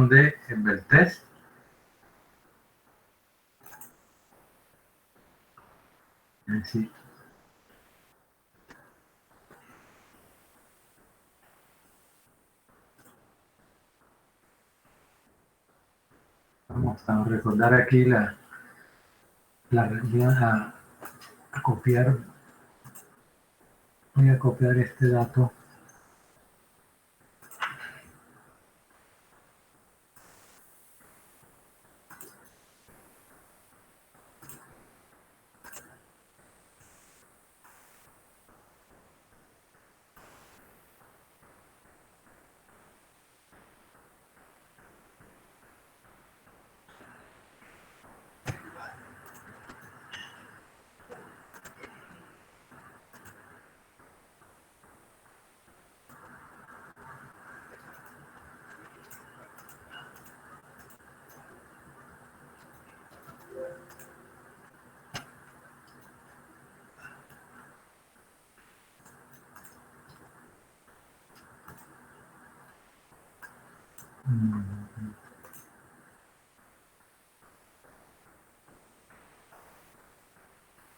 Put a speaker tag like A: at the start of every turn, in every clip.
A: ecuación de Beltrés. Sí. Vamos a recordar aquí voy a copiar. Voy a copiar este dato.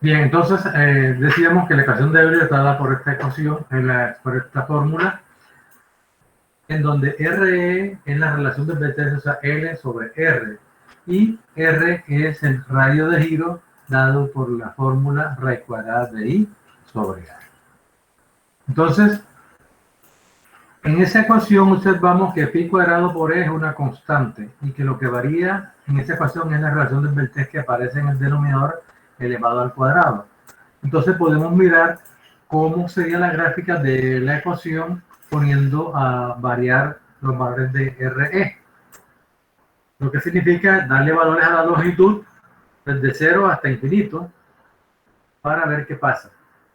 A: Bien, entonces decíamos que la ecuación de Euler está dada por esta ecuación, por esta fórmula, en donde RE es la relación de Beltrés, o sea, L sobre R, y R es el radio de giro dado por la fórmula raíz cuadrada de I sobre A. Entonces, en esa ecuación observamos que pi cuadrado por E es una constante y que lo que varía en esa ecuación es la relación de Beltrés que aparece en el denominador elevado al cuadrado. Entonces podemos mirar cómo sería la gráfica de la ecuación poniendo a variar los valores de RE. Lo que significa darle valores a la longitud desde 0 hasta infinito para ver qué pasa.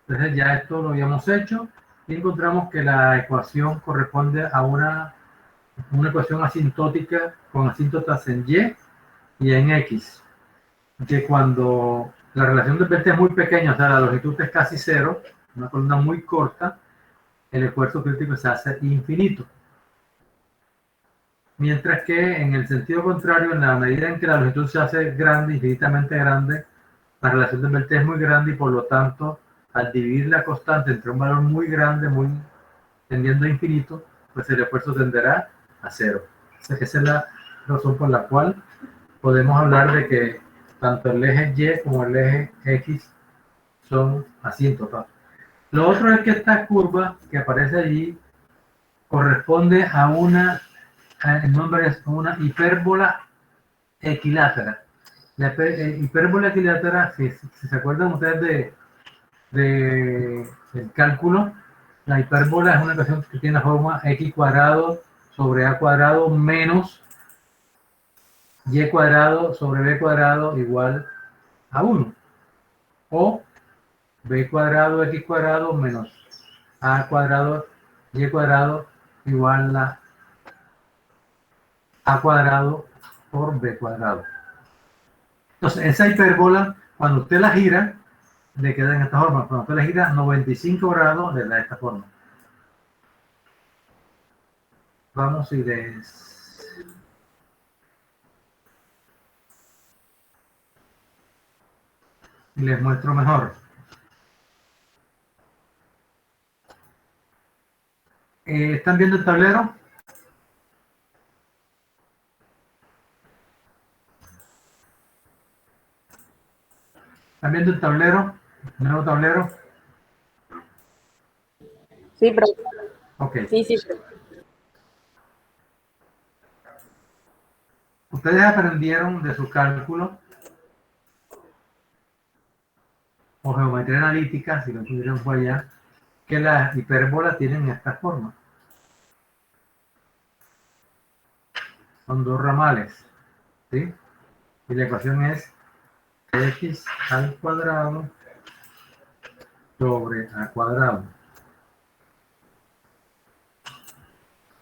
A: Entonces ya esto lo habíamos hecho y encontramos que la ecuación corresponde a una ecuación asintótica con asíntotas en y en X. Que cuando la relación de Beltrés es muy pequeña, o sea, la longitud es casi 0, una columna muy corta, el esfuerzo crítico se hace infinito. Mientras que en el sentido contrario, en la medida en que la longitud se hace grande, infinitamente grande, la relación de Beltrés es muy grande y por lo tanto, al dividir la constante entre un valor muy grande, muy tendiendo a infinito, pues el esfuerzo tenderá a 0. Esa es la razón por la cual podemos hablar de que tanto el eje Y como el eje X son asíntotas. Lo otro es que esta curva que aparece allí corresponde a el nombre es una hipérbola equilátera. La hipérbola equilátera, si se acuerdan ustedes del cálculo, la hipérbola es una ecuación que tiene la forma x cuadrado sobre a cuadrado menos y cuadrado sobre b cuadrado igual a 1. O b cuadrado x cuadrado menos a cuadrado y cuadrado igual a cuadrado por b cuadrado. Entonces, esa hipérbola, cuando usted la gira, le queda en esta forma. Cuando usted la gira 95 grados, le da de esta forma. Vamos y les muestro mejor. ¿Están viendo el tablero? ¿Están viendo el tablero? ¿El nuevo tablero?
B: Sí, profe.
A: Ok.
B: Sí, profe.
A: Ustedes aprendieron de su cálculo o geometría analítica, si lo tuvieron por allá, que las hipérbolas tienen esta forma. Son dos ramales, ¿sí? Y la ecuación es x al cuadrado sobre a cuadrado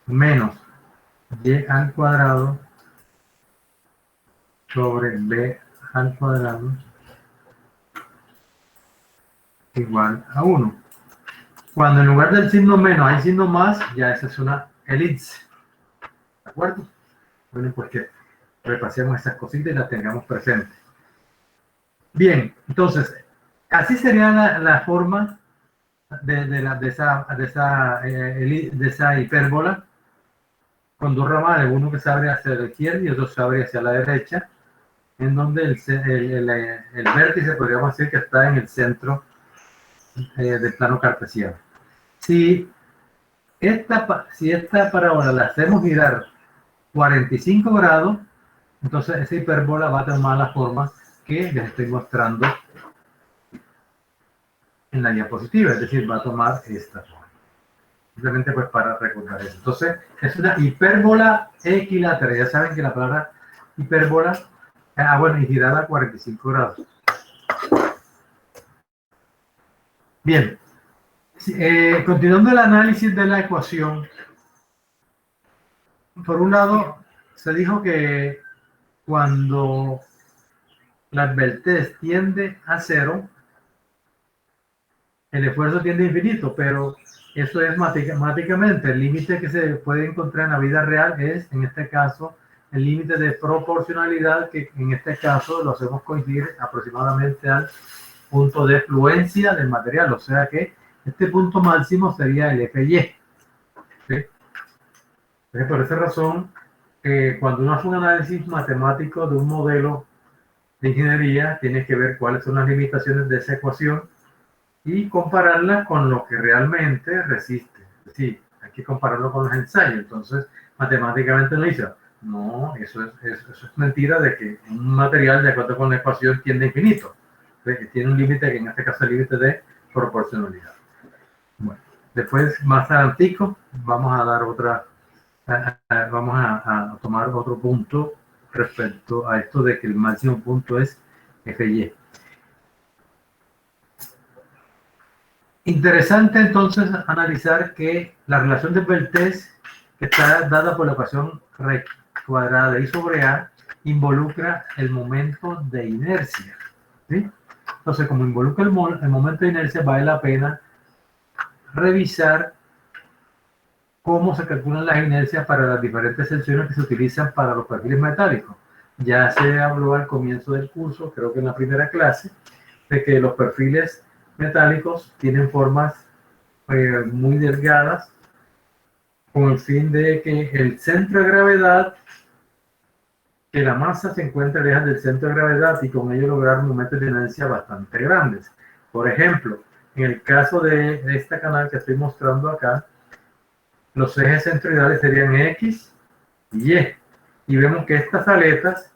A: menos y al cuadrado sobre b al cuadrado igual a 1. Cuando en lugar del signo menos hay signo más, ya esa es una elipse. ¿De acuerdo? Bueno, pues que repasemos esas cositas y las tengamos presentes. Bien, entonces, así sería la forma de esa hipérbola, con dos ramales, uno que se abre hacia la izquierda y otro se abre hacia la derecha, en donde el vértice podríamos decir que está en el centro del plano cartesiano. Si esta parábola la hacemos girar 45 grados, entonces esa hipérbola va a tomar la forma que les estoy mostrando en la diapositiva, es decir, va a tomar esta forma. Simplemente pues para recordar eso. Entonces, es una hipérbola equilátera. Ya saben que la palabra hipérbola, bueno, y girada a 45 grados. Bien, continuando el análisis de la ecuación, por un lado, se dijo que cuando la advertez tiende a cero, el esfuerzo tiende a infinito, pero eso es matemáticamente. El límite que se puede encontrar en la vida real es, en este caso, el límite de proporcionalidad, que en este caso lo hacemos coincidir aproximadamente al punto de fluencia del material, o sea que este punto máximo sería el FY. ¿Sí? Entonces, por esa razón, cuando uno hace un análisis matemático de un modelo de ingeniería, tiene que ver cuáles son las limitaciones de esa ecuación y compararla con lo que realmente resiste. Sí, hay que compararlo con los ensayos. Entonces, matemáticamente uno dice, no, eso es mentira de que un material, de acuerdo con la ecuación, tiende a infinito. Entonces, tiene un límite, que en este caso es el límite de proporcionalidad. Bueno, después, más adelantico, vamos a dar otra, vamos a tomar otro punto respecto a esto de que el máximo punto es FY. Interesante entonces analizar que la relación de Peltez, que está dada por la ecuación cuadrada de I sobre A, involucra el momento de inercia. ¿Sí? Entonces, como involucra el momento de inercia, vale la pena revisar cómo se calculan las inercias para las diferentes secciones que se utilizan para los perfiles metálicos. Ya se habló al comienzo del curso, creo que en la primera clase, de que los perfiles metálicos tienen formas muy delgadas, con el fin de que el centro de gravedad, que la masa se encuentre lejos del centro de gravedad y con ello lograr momentos de inercia bastante grandes. Por ejemplo, en el caso de esta canal que estoy mostrando acá, los ejes centroidales serían X y Y. Y vemos que estas aletas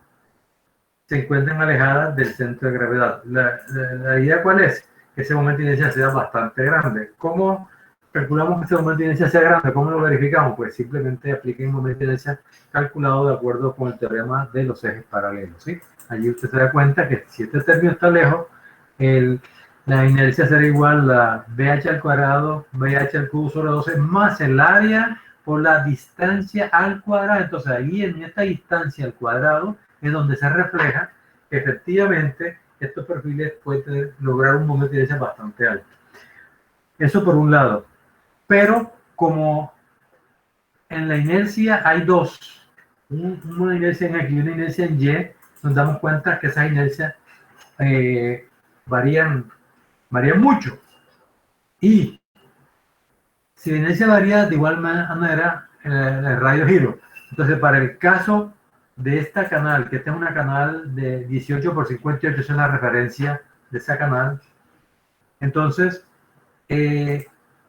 A: se encuentran alejadas del centro de gravedad. La idea cuál es? Que ese momento de inercia sea bastante grande. ¿Cómo calculamos que ese momento de inercia sea grande? ¿Cómo lo verificamos? Pues simplemente apliquen un momento de inercia calculado de acuerdo con el teorema de los ejes paralelos. ¿Sí? Allí usted se da cuenta que si este término está lejos, la inercia será igual a BH al cuadrado, BH al cubo sobre 12, más el área por la distancia al cuadrado. Entonces ahí en esta distancia al cuadrado es donde se refleja que efectivamente estos perfiles pueden lograr un momento de inercia bastante alto. Eso por un lado. Pero como en la inercia hay dos, una inercia en X y una inercia en Y, nos damos cuenta que esas inercias varían mucho. Y si la inercia varía de igual manera, el radio giro. Entonces, para el caso de esta canal, que esta es una canal de 18 por 58, esa es la referencia de esa canal. Entonces, el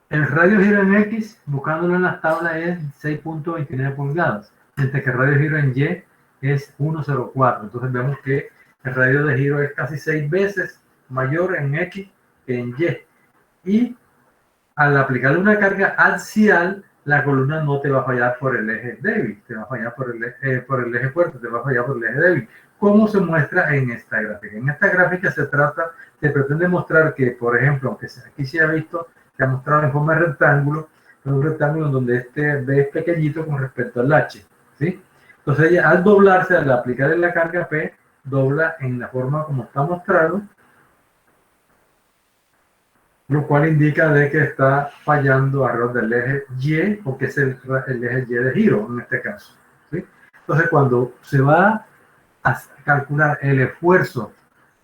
A: radio giro en X, buscándolo en las tablas, es 6.29 pulgadas, mientras que el radio giro en Y es 1.04. Entonces vemos que el radio de giro es casi 6 veces mayor en X que en Y. Y al aplicarle una carga axial, la columna no te va a fallar por el eje débil, te va a fallar por el eje fuerte, te va a fallar por el eje débil. ¿Cómo se muestra en esta gráfica? En esta gráfica se pretende mostrar que, por ejemplo, aunque aquí se ha visto, se ha mostrado en forma de rectángulo, es un rectángulo donde este B es pequeñito con respecto al H, ¿sí? Entonces ella, al doblarse, al aplicarle la carga P, dobla en la forma como está mostrado, lo cual indica de que está fallando alrededor del eje Y, porque es el eje Y de giro en este caso, ¿sí? Entonces, cuando se va a calcular el esfuerzo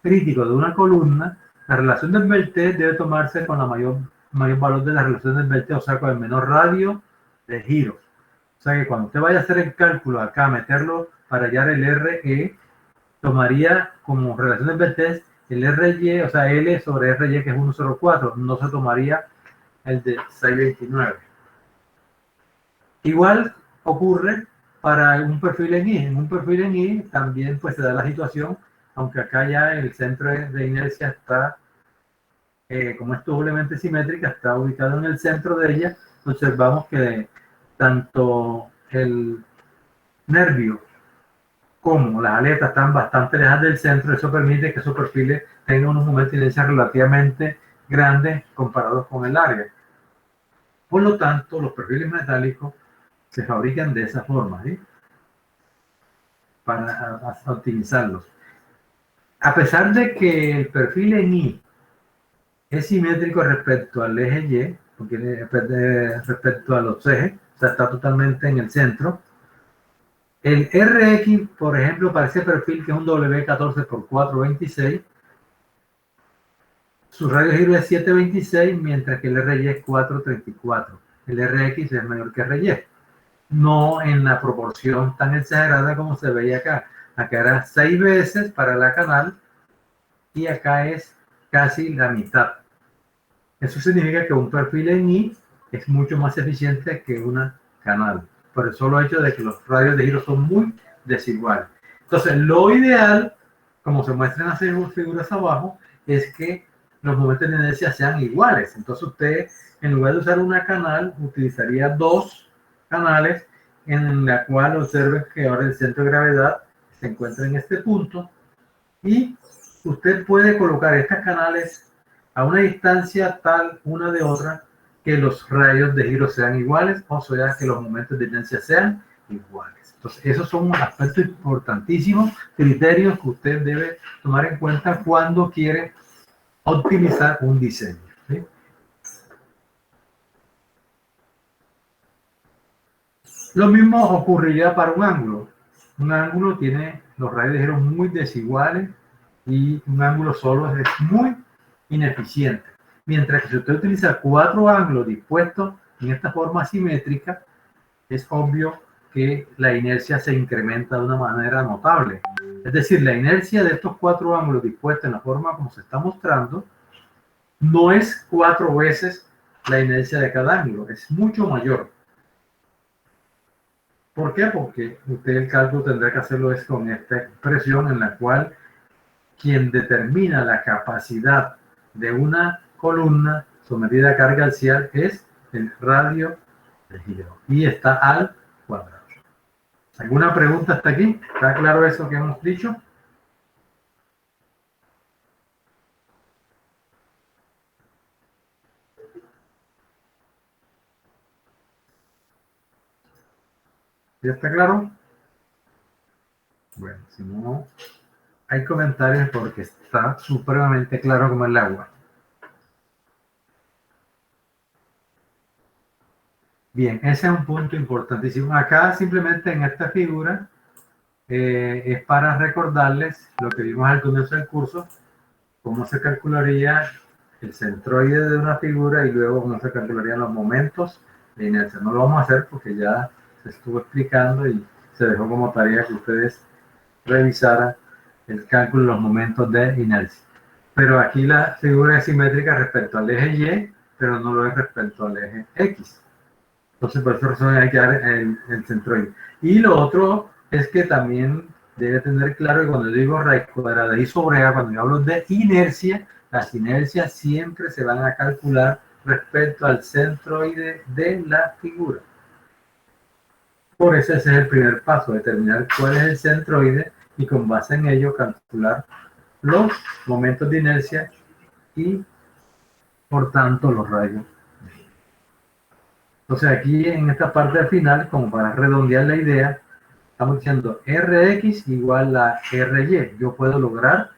A: crítico de una columna, la relación del Beltré debe tomarse con la mayor valor de la relación del Beltré, o sea, con el menor radio de giro. O sea, que cuando usted vaya a hacer el cálculo acá, meterlo para hallar el RE, tomaría como relación del Beltré el RY, o sea, L sobre RY, que es 1,04, no se tomaría el de 6,29. Igual ocurre para un perfil en I. En un perfil en I también pues se da la situación, aunque acá ya el centro de inercia está, como es doblemente simétrica, está ubicado en el centro de ella. Observamos que tanto el nervio como las aletas están bastante lejanas del centro. Eso permite que esos perfiles tengan unos momentos de inercia relativamente grandes comparados con el área. Por lo tanto, los perfiles metálicos se fabrican de esa forma, ¿sí? Para optimizarlos. A pesar de que el perfil en I es simétrico respecto al eje Y, porque respecto a los ejes, o sea, está totalmente en el centro, el RX, por ejemplo, para ese perfil que es un W14 por 426, su radio de giro es 726, mientras que el RY es 434. El RX es mayor que RY. No en la proporción tan exagerada como se veía acá. Acá era 6 veces para la canal y acá es casi la mitad. Eso significa que un perfil en I es mucho más eficiente que una canal, por el solo hecho de que los radios de giro son muy desiguales. Entonces, lo ideal, como se muestra en las figuras abajo, es que los momentos de inercia sean iguales. Entonces, usted, en lugar de usar una canal, utilizaría dos canales, en la cual observen que ahora el centro de gravedad se encuentra en este punto, y usted puede colocar estas canales a una distancia tal una de otra que los radios de giro sean iguales, o sea que los momentos de inercia sean iguales. Entonces, esos son aspectos importantísimos, criterios que usted debe tomar en cuenta cuando quiere optimizar un diseño, ¿sí? Lo mismo ocurriría para un ángulo. Un ángulo tiene los radios de giro muy desiguales y un ángulo solo es muy ineficiente. Mientras que si usted utiliza 4 ángulos dispuestos en esta forma simétrica, es obvio que la inercia se incrementa de una manera notable. Es decir, la inercia de estos 4 ángulos dispuestos en la forma como se está mostrando no es 4 veces la inercia de cada ángulo, es mucho mayor. ¿Por qué? Porque usted el cálculo tendrá que hacerlo es con esta expresión en la cual quien determina la capacidad de una columna sometida a carga axial es el radio de giro y está al cuadrado. ¿Alguna pregunta hasta aquí? ¿Está claro eso que hemos dicho? ¿Ya está claro? Bueno, si no hay comentarios porque está supremamente claro como el agua. Bien, ese es un punto importantísimo. Acá simplemente en esta figura es para recordarles lo que vimos al comienzo del curso, cómo se calcularía el centroide de una figura y luego cómo se calcularían los momentos de inercia. No lo vamos a hacer porque ya se estuvo explicando y se dejó como tarea que ustedes revisaran el cálculo de los momentos de inercia. Pero aquí la figura es simétrica respecto al eje Y, pero no lo es respecto al eje X. Entonces, por esa razón hay que dar el centroide. Y lo otro es que también debe tener claro que cuando digo raíz cuadrada de I sobre A, cuando yo hablo de inercia, las inercias siempre se van a calcular respecto al centroide de la figura. Por eso ese es el primer paso, determinar cuál es el centroide y con base en ello calcular los momentos de inercia y, por tanto, los radios. Entonces aquí en esta parte al final, como para redondear la idea, estamos diciendo Rx igual a Ry. Yo puedo lograr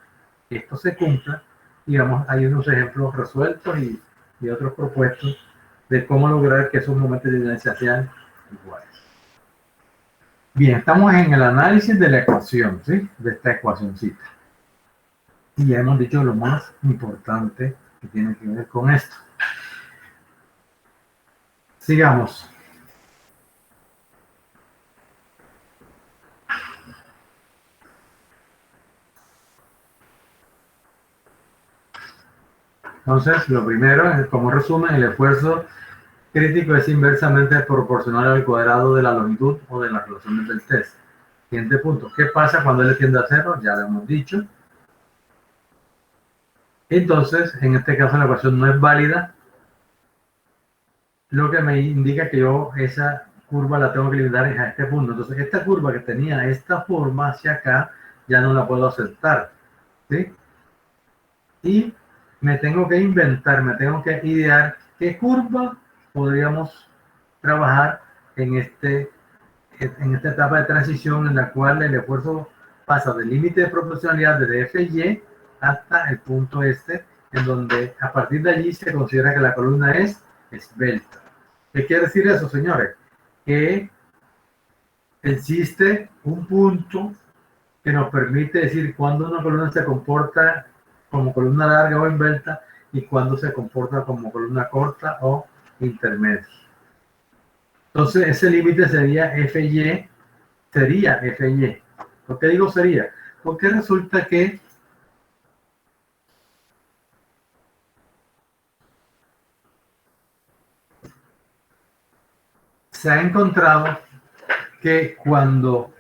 A: que esto se cumpla y vamos, hay unos ejemplos resueltos y otros propuestos de cómo lograr que esos momentos de inercia sean iguales. Bien, estamos en el análisis de la ecuación, ¿sí? De esta ecuacióncita. Y ya hemos dicho lo más importante que tiene que ver con esto. Sigamos. Entonces, lo primero, como resumen, el esfuerzo crítico es inversamente proporcional al cuadrado de la longitud o de las relaciones del test. Siguiente punto. ¿Qué pasa cuando L tiende a cero? Ya lo hemos dicho. Entonces, en este caso la ecuación no es válida, lo que me indica que yo esa curva la tengo que limitar a este punto. Entonces, esta curva que tenía esta forma hacia acá, ya no la puedo aceptar, ¿sí? Y me tengo que inventar, me tengo que idear qué curva podríamos trabajar en esta etapa de transición en la cual el esfuerzo pasa del límite de proporcionalidad de FY hasta el punto este, en donde a partir de allí se considera que la columna es esbelta. ¿Qué quiere decir eso, señores? Que existe un punto que nos permite decir cuándo una columna se comporta como columna larga o esbelta y cuándo se comporta como columna corta o intermedia. Entonces, ese límite sería FY. ¿Por qué digo sería? Porque resulta que se ha encontrado que cuando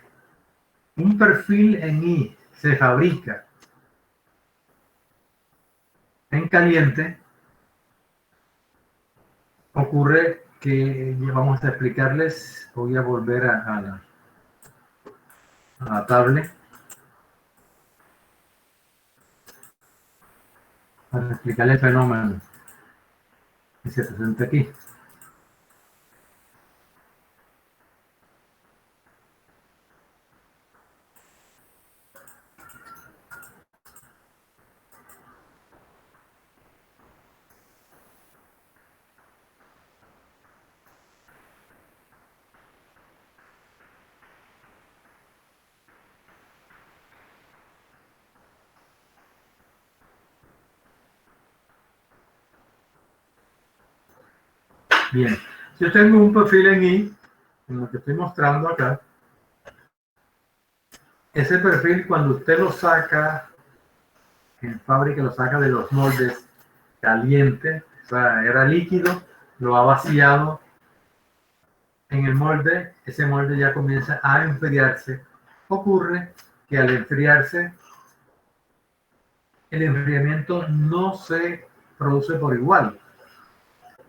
A: un perfil en I se fabrica en caliente, ocurre que vamos a explicarles, voy a volver a la tablet para explicarle el fenómeno que se presenta aquí. Bien, si yo tengo un perfil en I, en lo que estoy mostrando acá, ese perfil cuando usted lo saca en fábrica, lo saca de los moldes caliente, o sea, era líquido, lo ha vaciado en el molde, ese molde ya comienza a enfriarse. Ocurre que al enfriarse, el enfriamiento no se produce por igual,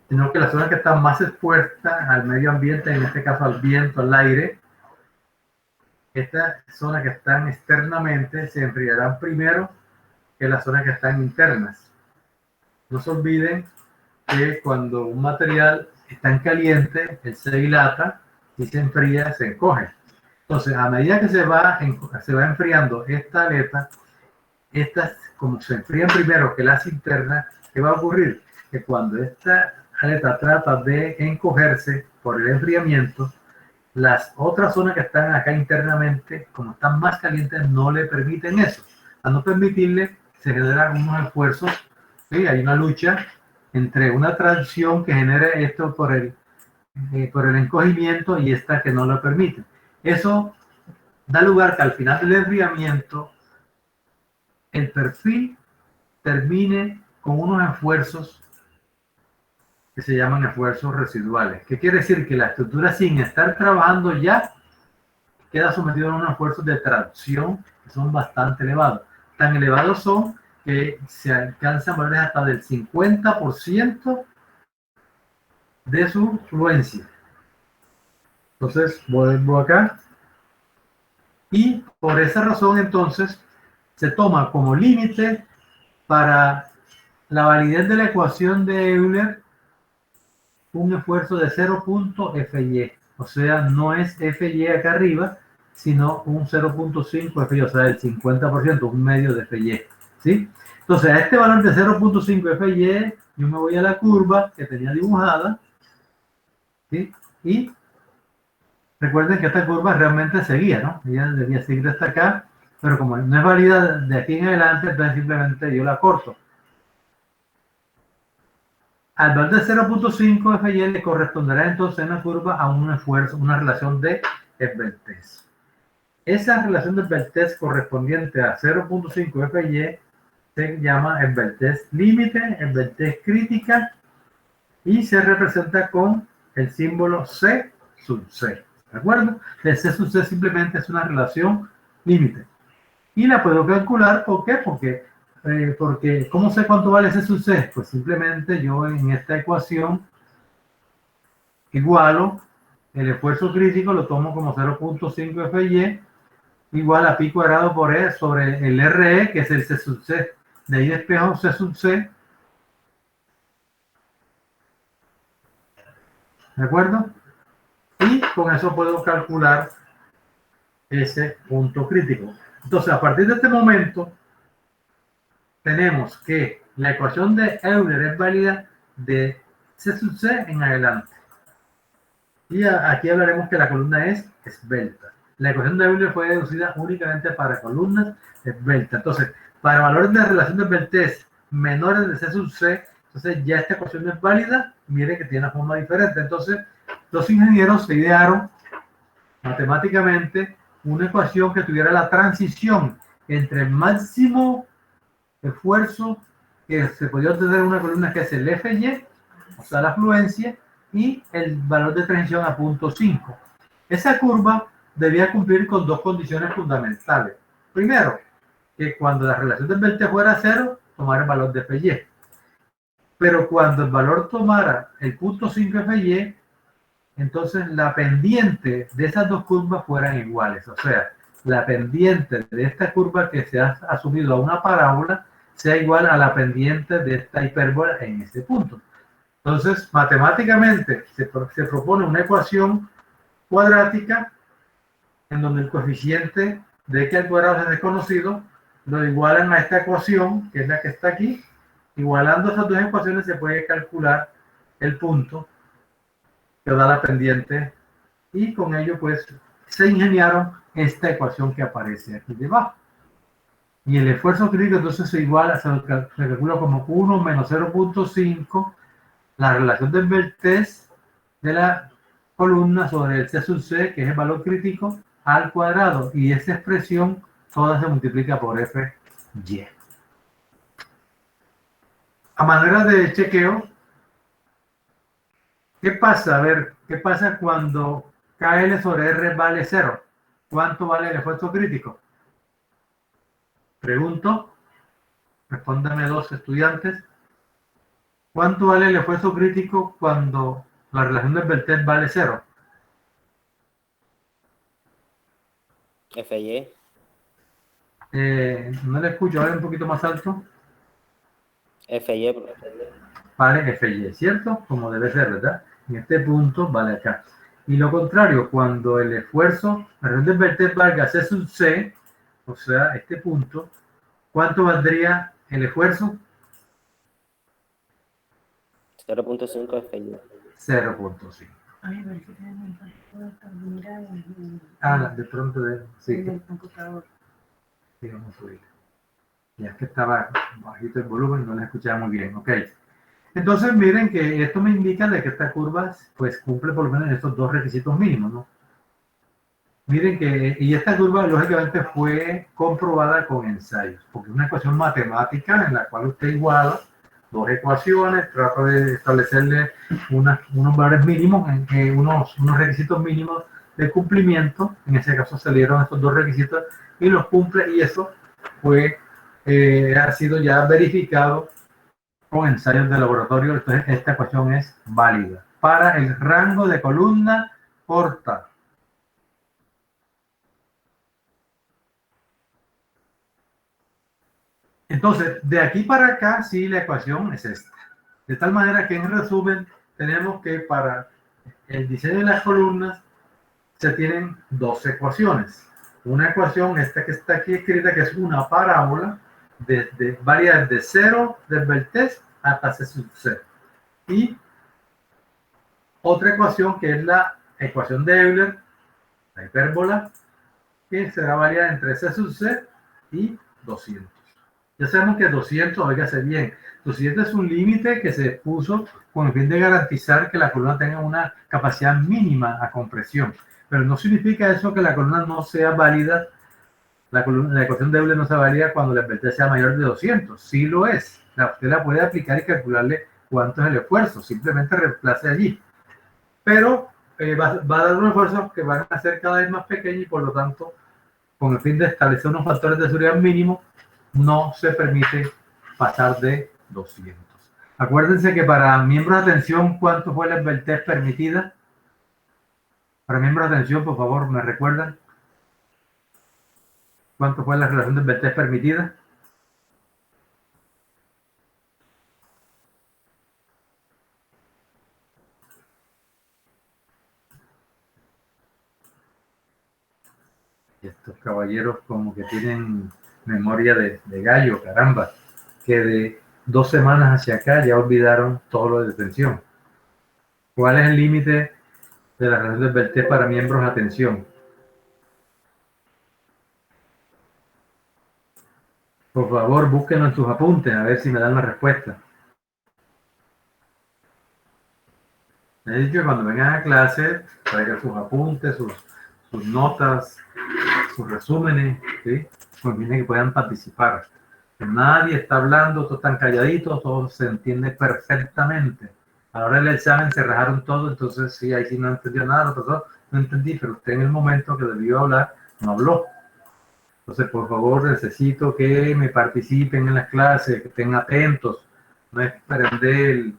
A: sino que las zonas que están más expuestas al medio ambiente, en este caso al viento, al aire, estas zonas que están externamente se enfriarán primero que las zonas que están internas. No se olviden que cuando un material está en caliente, él se dilata y se enfría, se encoge. Entonces, a medida que se va enfriando esta aleta, estas, como se enfrían primero que las internas, ¿qué va a ocurrir? Que cuando esta aleta trata de encogerse por el enfriamiento, las otras zonas que están acá internamente, como están más calientes, no le permiten eso. A no permitirle, se generan unos esfuerzos, ¿sí? Hay una lucha entre una tracción que genere esto por el encogimiento y esta que no lo permite. Eso da lugar que al final del enfriamiento el perfil termine con unos esfuerzos que se llaman esfuerzos residuales. ¿Qué quiere decir? Que la estructura, sin estar trabajando ya, queda sometida a unos esfuerzos de tracción que son bastante elevados. Tan elevados son que se alcanzan valores hasta del 50% de su fluencia. Entonces, vuelvo acá. Y por esa razón, entonces, se toma como límite para la validez de la ecuación de Euler un esfuerzo de 0.FY. O sea, no es FY acá arriba, sino un 0.5 FY, o sea, el 50%, un medio de FY. ¿Sí? Entonces, a este valor de 0.5 FY, yo me voy a la curva que tenía dibujada, ¿sí? Y Recuerden que esta curva realmente seguía, ¿no? Ella debía seguir hasta acá, pero como no es válida de aquí en adelante, entonces simplemente yo la corto. Al valor de 0.5 FY le corresponderá entonces en la curva a un esfuerzo, una relación de esbeltez. Esa relación de esbeltez correspondiente a 0.5 FY se llama esbeltez límite, esbeltez crítica, y se representa con el símbolo C sub C. ¿De acuerdo? El C sub C simplemente es una relación límite. Y la puedo calcular, ¿por qué? Porque ¿cómo sé cuánto vale C sub C? Pues simplemente yo en esta ecuación igualo el esfuerzo crítico, lo tomo como 0.5 FY, igual a pi cuadrado por E sobre el RE, que es el C sub C. De ahí despejo C sub C. ¿De acuerdo? Y con eso puedo calcular ese punto crítico. Entonces, a partir de este momento, tenemos que la ecuación de Euler es válida de C sub C en adelante. Y aquí hablaremos que la columna es esbelta. La ecuación de Euler fue deducida únicamente para columnas esbeltas. Entonces, para valores de relación de esbeltez menores de C sub C, entonces ya esta ecuación no es válida. Miren que tiene una forma diferente. Entonces, los ingenieros se idearon matemáticamente una ecuación que tuviera la transición entre el máximo esfuerzo que se podía obtener en una columna, que es el FY, o sea, la afluencia, y el valor de transición a punto 5. Esa curva debía cumplir con dos condiciones fundamentales. Primero, que cuando la relación de esbeltez fuera 0, tomara el valor de FY. Pero cuando el valor tomara el punto 5 FY, entonces la pendiente de esas dos curvas fueran iguales. O sea, la pendiente de esta curva que se ha asumido a una parábola sea igual a la pendiente de esta hipérbola en este punto. Entonces, matemáticamente se propone una ecuación cuadrática en donde el coeficiente de x al cuadrado es desconocido, lo igualan a esta ecuación, que es la que está aquí. Igualando esas dos ecuaciones se puede calcular el punto que da la pendiente, y con ello pues se ingeniaron esta ecuación que aparece aquí debajo. Y el esfuerzo crítico entonces se calcula como 1 menos 0.5, la relación de esbeltez de la columna sobre el C sub C, que es el valor crítico, al cuadrado. Y esa expresión toda se multiplica por FY. A manera de chequeo, ¿qué pasa? A ver, ¿qué pasa cuando KL sobre R vale 0? ¿Cuánto vale el esfuerzo crítico? Pregunto, respóndame dos estudiantes. ¿Cuánto vale el esfuerzo crítico cuando la relación de esbeltez vale 0?
B: FY.
A: No le escucho, ahora un poquito más alto.
B: FY.
A: Vale FY, ¿cierto? Como debe ser, ¿verdad? En este punto vale acá. Y lo contrario, cuando el esfuerzo, la relación de esbeltez valga C sub C, o sea, este punto, ¿cuánto valdría el esfuerzo?
B: 0.5 FY.
A: 0.5. De pronto, sí. Sí, vamos a subir. Ya que estaba bajito el volumen, no la escuchaba muy bien. Ok. Entonces, miren que esto me indica de que esta curva pues cumple por lo menos estos dos requisitos mínimos, ¿no? Miren que, y esta curva lógicamente fue comprobada con ensayos, porque es una ecuación matemática en la cual usted iguala dos ecuaciones, trata de establecerle unos valores mínimos, unos requisitos mínimos de cumplimiento. En ese caso se dieron estos dos requisitos y los cumple, y eso fue, ha sido ya verificado con ensayos de laboratorio. Entonces esta ecuación es válida para el rango de columna corta. Entonces, de aquí para acá, sí, la ecuación es esta. De tal manera que, en resumen, tenemos que para el diseño de las columnas se tienen dos ecuaciones. Una ecuación, esta que está aquí escrita, que es una parábola, varía desde 0 de esbeltez hasta C sub C. Y otra ecuación que es la ecuación de Euler, la hipérbola, que será válida entre C sub C y 200. Ya sabemos que 200, óigase bien, 200 es un límite que se puso con el fin de garantizar que la columna tenga una capacidad mínima a compresión. Pero no significa eso que la columna no sea válida, la ecuación de Euler no sea válida cuando la advertencia sea mayor de 200. Sí lo es. Usted la puede aplicar y calcularle cuánto es el esfuerzo. Simplemente reemplace allí. Pero va a dar un esfuerzo que van a ser cada vez más pequeño y por lo tanto, con el fin de establecer unos factores de seguridad mínimos, no se permite pasar de 200. Acuérdense que para miembros de atención, ¿cuánto fue la advertencia permitida? Para miembros de atención, por favor, ¿me recuerdan cuánto fue la relación de advertencia permitida? Y estos caballeros como que tienen memoria de gallo, caramba, que de 2 semanas hacia acá ya olvidaron todo lo de detención. ¿Cuál es el límite de la relación de advertencia para miembros de atención? Por favor, búsquenlo en sus apuntes, a ver si me dan la respuesta. Me he dicho que cuando vengan a clase, traigan sus apuntes, sus notas, sus resúmenes, ¿sí? Conviene que puedan participar. Nadie está hablando, todos están calladitos, todo se entiende perfectamente. A la hora del examen se rajaron todo, entonces sí, ahí sí no entendió nada, profesor, no entendí, pero usted en el momento que debió hablar, no habló. Entonces, por favor, necesito que me participen en las clases, que estén atentos, no es prender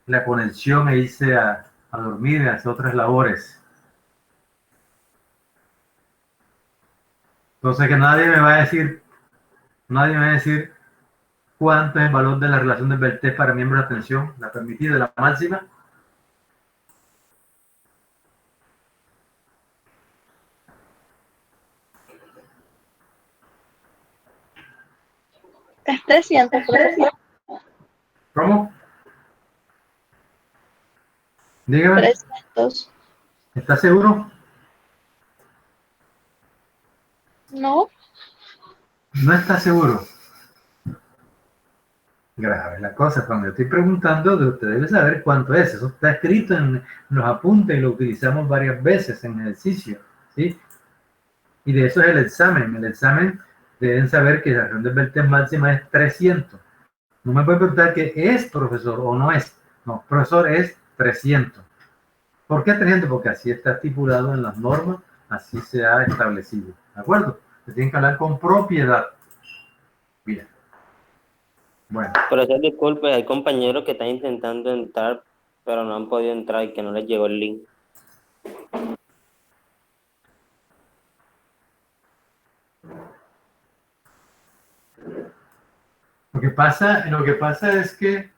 A: la conexión e irse a dormir y a hacer otras labores. Entonces, que nadie me va a decir cuánto es el valor de la relación de Berthet para miembros de atención, la permitida, la máxima.
C: Es 300, profesor.
A: ¿Cómo? Dígame,
C: 300.
A: ¿está seguro?
C: No,
A: No está seguro. Grave la cosa, cuando yo estoy preguntando, usted debe saber cuánto es. Eso está escrito en los apuntes y lo utilizamos varias veces en ejercicio, ¿sí? Y de eso es el examen. El examen deben saber que la relación de Berthet máxima es 300. No me puede preguntar que es profesor o no es. No, profesor es 300. ¿Por qué 300? Porque así está estipulado en las normas, así se ha establecido. ¿De acuerdo? Se tienen que hablar con propiedad. Bien. Bueno.
B: Profesor, disculpe, hay compañeros que están intentando entrar, pero no han podido entrar y que no les llegó el link.
A: Lo que pasa es que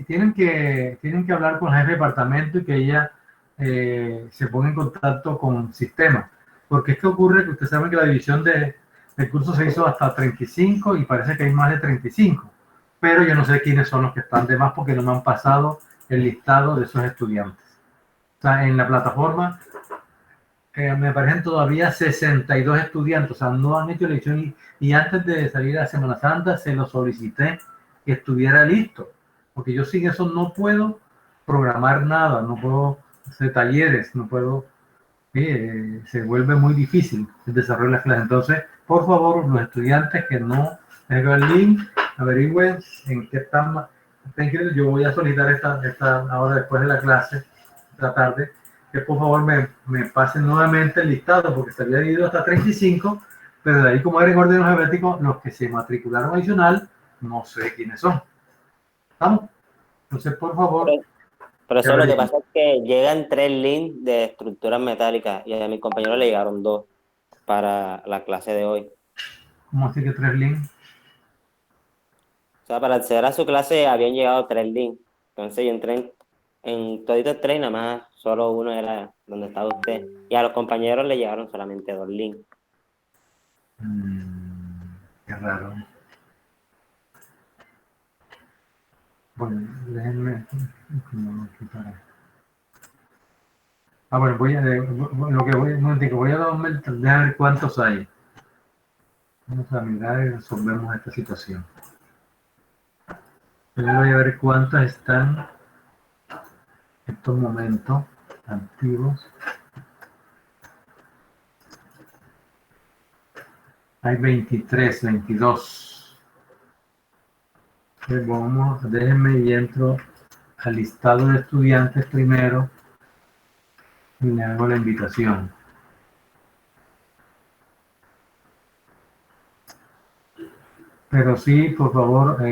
A: tienen que hablar con la jefe de departamento y que ella se ponga en contacto con sistemas. Porque es que ocurre que ustedes saben que la división del curso se hizo hasta 35 y parece que hay más de 35. Pero yo no sé quiénes son los que están de más porque no me han pasado el listado de esos estudiantes. O sea, en la plataforma me aparecen todavía 62 estudiantes, o sea, no han hecho elección y antes de salir a Semana Santa se lo solicité que estuviera listo, porque yo sin eso no puedo programar nada, no puedo hacer talleres, no puedo, se vuelve muy difícil el desarrollo de las clases. Entonces, por favor, los estudiantes que no tengan el link, averigüen en qué están inscritos. Yo voy a solicitar esta ahora después de la clase, esta tarde, que por favor me pasen nuevamente el listado, porque se había dividido hasta 35, pero de ahí como eran orden alfabético, los que se matricularon adicional, no sé quiénes son. ¿Estamos? Entonces, por favor,
B: Profesor, lo que pasa es que llegan 3 links de estructuras metálicas y a mi compañero le llegaron 2 para la clase de hoy.
A: ¿cómo así que 3 links?
B: O sea, para acceder a su clase habían llegado 3 links. Entonces yo entré en toditos 3, nada más solo uno era donde estaba usted. Y a los compañeros le llegaron solamente 2 links.
A: Qué raro. Bueno, déjenme. No, aquí para. Bueno, un momentico, voy a déjame ver cuántos hay. Vamos a mirar y resolvemos esta situación. Primero voy a ver cuántos están en estos momentos activos. Hay 23, 22. Déjenme y entro al listado de estudiantes primero y le hago la invitación. Pero sí, por favor,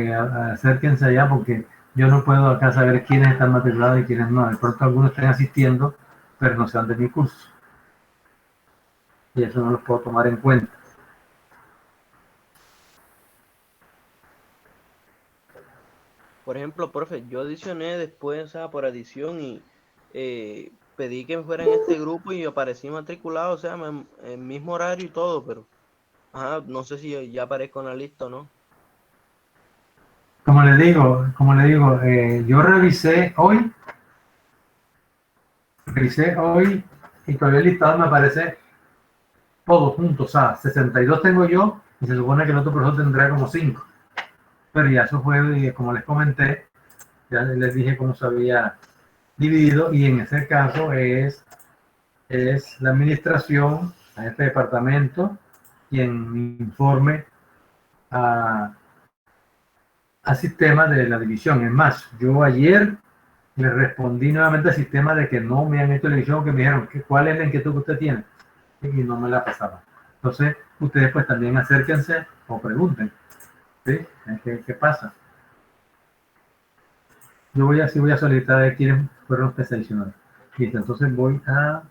A: acérquense allá porque yo no puedo acá saber quiénes están matriculados y quiénes no. De pronto algunos están asistiendo, pero no sean de mi curso. Y eso no los puedo tomar en cuenta.
D: Por ejemplo, profe, yo adicioné después, o sea, por adición y pedí que me fuera en este grupo y aparecí matriculado, o sea, el mismo horario y todo, pero ajá, no sé si ya aparezco en la lista o no.
A: Como le digo, yo revisé hoy y todavía el listado me aparece todos juntos, o sea, 62 tengo yo y se supone que el otro profesor tendrá como 5. Pero ya eso fue, como les comenté, ya les dije cómo se había dividido y en ese caso es la administración, a este departamento, quien informe al sistema de la división. Es más, yo ayer le respondí nuevamente al sistema de que no me han hecho la división, que me dijeron cuál es la inquietud que usted tiene y no me la pasaban. Entonces, ustedes pues también acérquense o pregunten, ¿sí? ¿Qué pasa? Yo voy a solicitar a quienes fueron preseleccionados. Listo, entonces voy a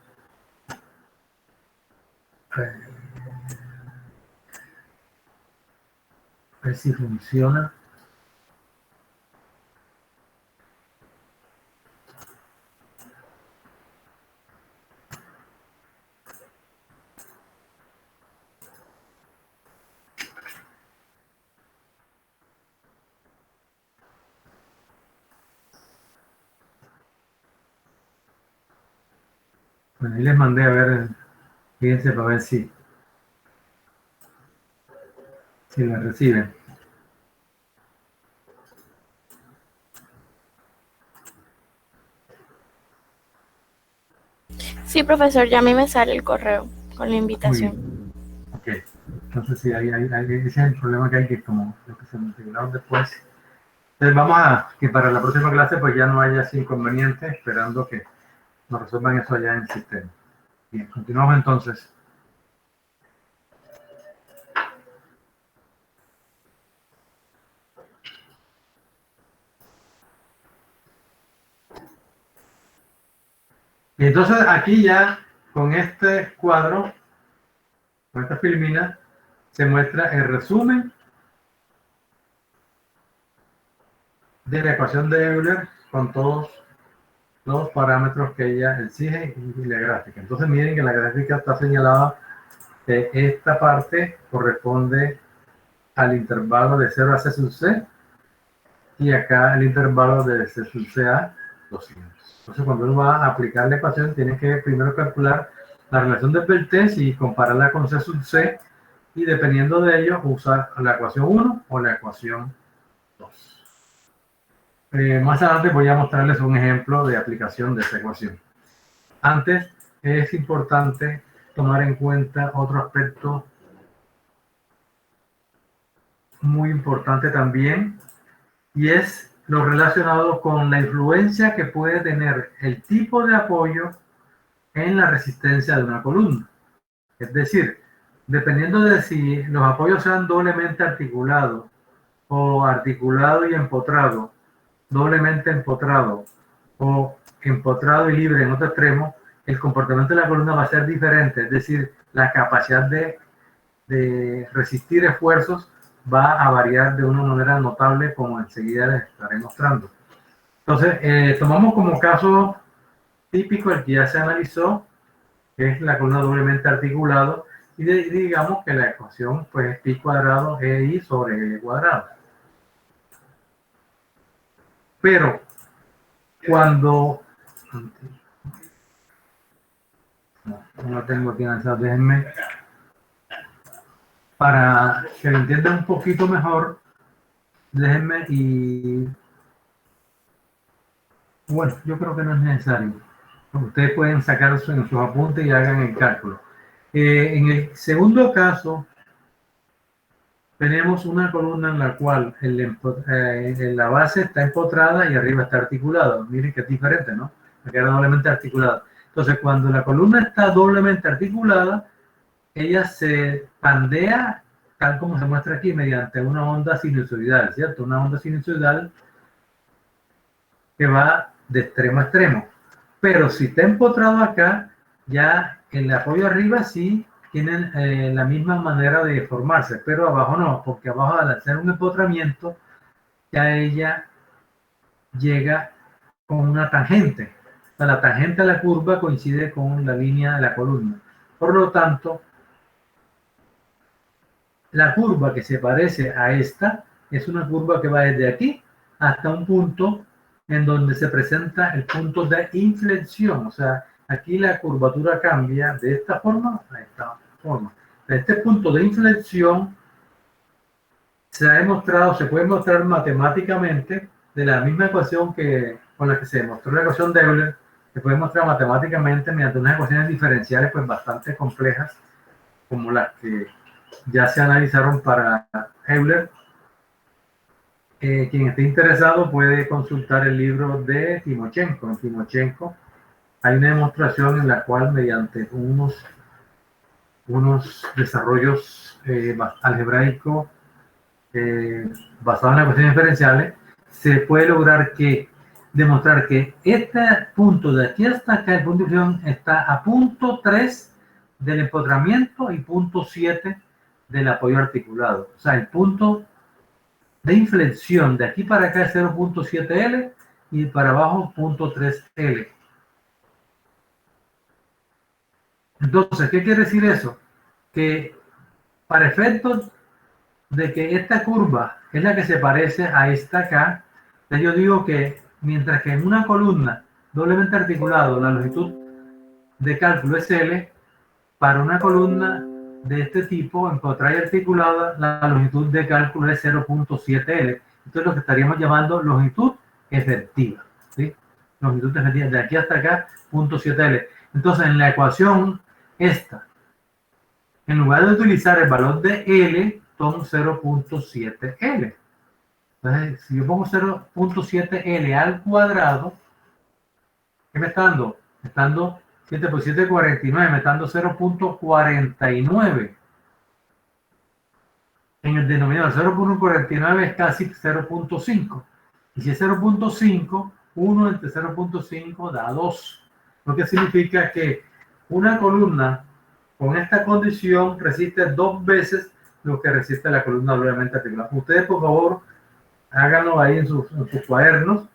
A: ver si funciona. Bueno, ahí les mandé a ver, fíjense para ver si la reciben.
C: Sí, profesor, ya a mí me sale el correo con la
A: Muy
C: invitación.
A: bien. Ok. Entonces sí, ese es el problema que hay, que como lo que se me integraron después. Entonces vamos a que para la próxima clase pues ya no haya así inconvenientes, esperando que nos resuelvan eso allá en el sistema. Bien, continuamos entonces. Y entonces aquí ya con este cuadro, con esta filmina, se muestra el resumen de la ecuación de Euler con todos los parámetros que ella exige y la gráfica. Entonces miren que la gráfica está señalada que esta parte corresponde al intervalo de 0 a C sub C y acá el intervalo de C sub C a 200. Entonces cuando uno va a aplicar la ecuación tiene que primero calcular la relación de Peltès y compararla con C sub C y dependiendo de ello usar la ecuación 1 o la ecuación 2. Más adelante voy a mostrarles un ejemplo de aplicación de esta ecuación. Antes es importante tomar en cuenta otro aspecto muy importante también y es lo relacionado con la influencia que puede tener el tipo de apoyo en la resistencia de una columna. Es decir, dependiendo de si los apoyos sean doblemente articulados o articulado y empotrado, doblemente empotrado o empotrado y libre en otro extremo, el comportamiento de la columna va a ser diferente, es decir, la capacidad de resistir esfuerzos va a variar de una manera notable, como enseguida les estaré mostrando. Entonces, tomamos como caso típico el que ya se analizó, que es la columna doblemente articulado, y digamos que la ecuación pues, es pi cuadrado EI sobre L cuadrado. Pero cuando No lo tengo aquí lanzado. Déjenme, para que lo entiendan un poquito mejor, déjenme y... Bueno, yo creo que no es necesario. Ustedes pueden sacar eso en sus apuntes y hagan el cálculo. En el segundo caso, tenemos una columna en la cual la base está empotrada y arriba está articulada. Miren que es diferente, ¿no? Queda doblemente articulada. Entonces, cuando la columna está doblemente articulada, ella se pandea, tal como se muestra aquí, mediante una onda sinusoidal, ¿cierto? Una onda sinusoidal que va de extremo a extremo. Pero si está empotrado acá, ya el apoyo arriba sí tienen la misma manera de formarse, pero abajo no, porque abajo al hacer un empotramiento, ya ella llega con una tangente. O sea, la tangente a la curva coincide con la línea de la columna. Por lo tanto, la curva que se parece a esta es una curva que va desde aquí hasta un punto en donde se presenta el punto de inflexión. O sea, aquí la curvatura cambia de esta forma a esta forma. Este punto de inflexión se ha demostrado, se puede mostrar matemáticamente de la misma ecuación con la que se demostró la ecuación de Euler. Se puede mostrar matemáticamente mediante unas ecuaciones diferenciales pues bastante complejas, como las que ya se analizaron para Euler. Quien esté interesado puede consultar el libro de Timochenko. En Timochenko hay una demostración en la cual mediante unos desarrollos algebraicos basados en ecuaciones diferenciales, se puede lograr demostrar que este punto de aquí hasta acá, el punto de inflexión, está a punto 3 del empotramiento y punto 7 del apoyo articulado. O sea, el punto de inflexión de aquí para acá es 0.7L y para abajo 0.3L. Entonces, ¿qué quiere decir eso? Que para efectos de que esta curva es la que se parece a esta acá, yo digo que mientras que en una columna doblemente articulado la longitud de cálculo es L, para una columna de este tipo, empotrada y articulada, la longitud de cálculo es 0.7L. Esto es lo que estaríamos llamando longitud efectiva. ¿Sí? Longitud efectiva de aquí hasta acá, 0.7L. Entonces, en la ecuación esta, en lugar de utilizar el valor de L, tomo 0.7L. Entonces, si yo pongo 0.7L al cuadrado, ¿qué me está dando? Me está dando 7 por 7, 49, me está dando 0.49. En el denominador 0.49 es casi 0.5. Y si es 0.5, 1 entre 0.5 da 2. Lo que significa que una columna con esta condición resiste 2 veces lo que resiste la columna doblemente articulada. Ustedes, por favor, háganlo ahí en sus cuadernos.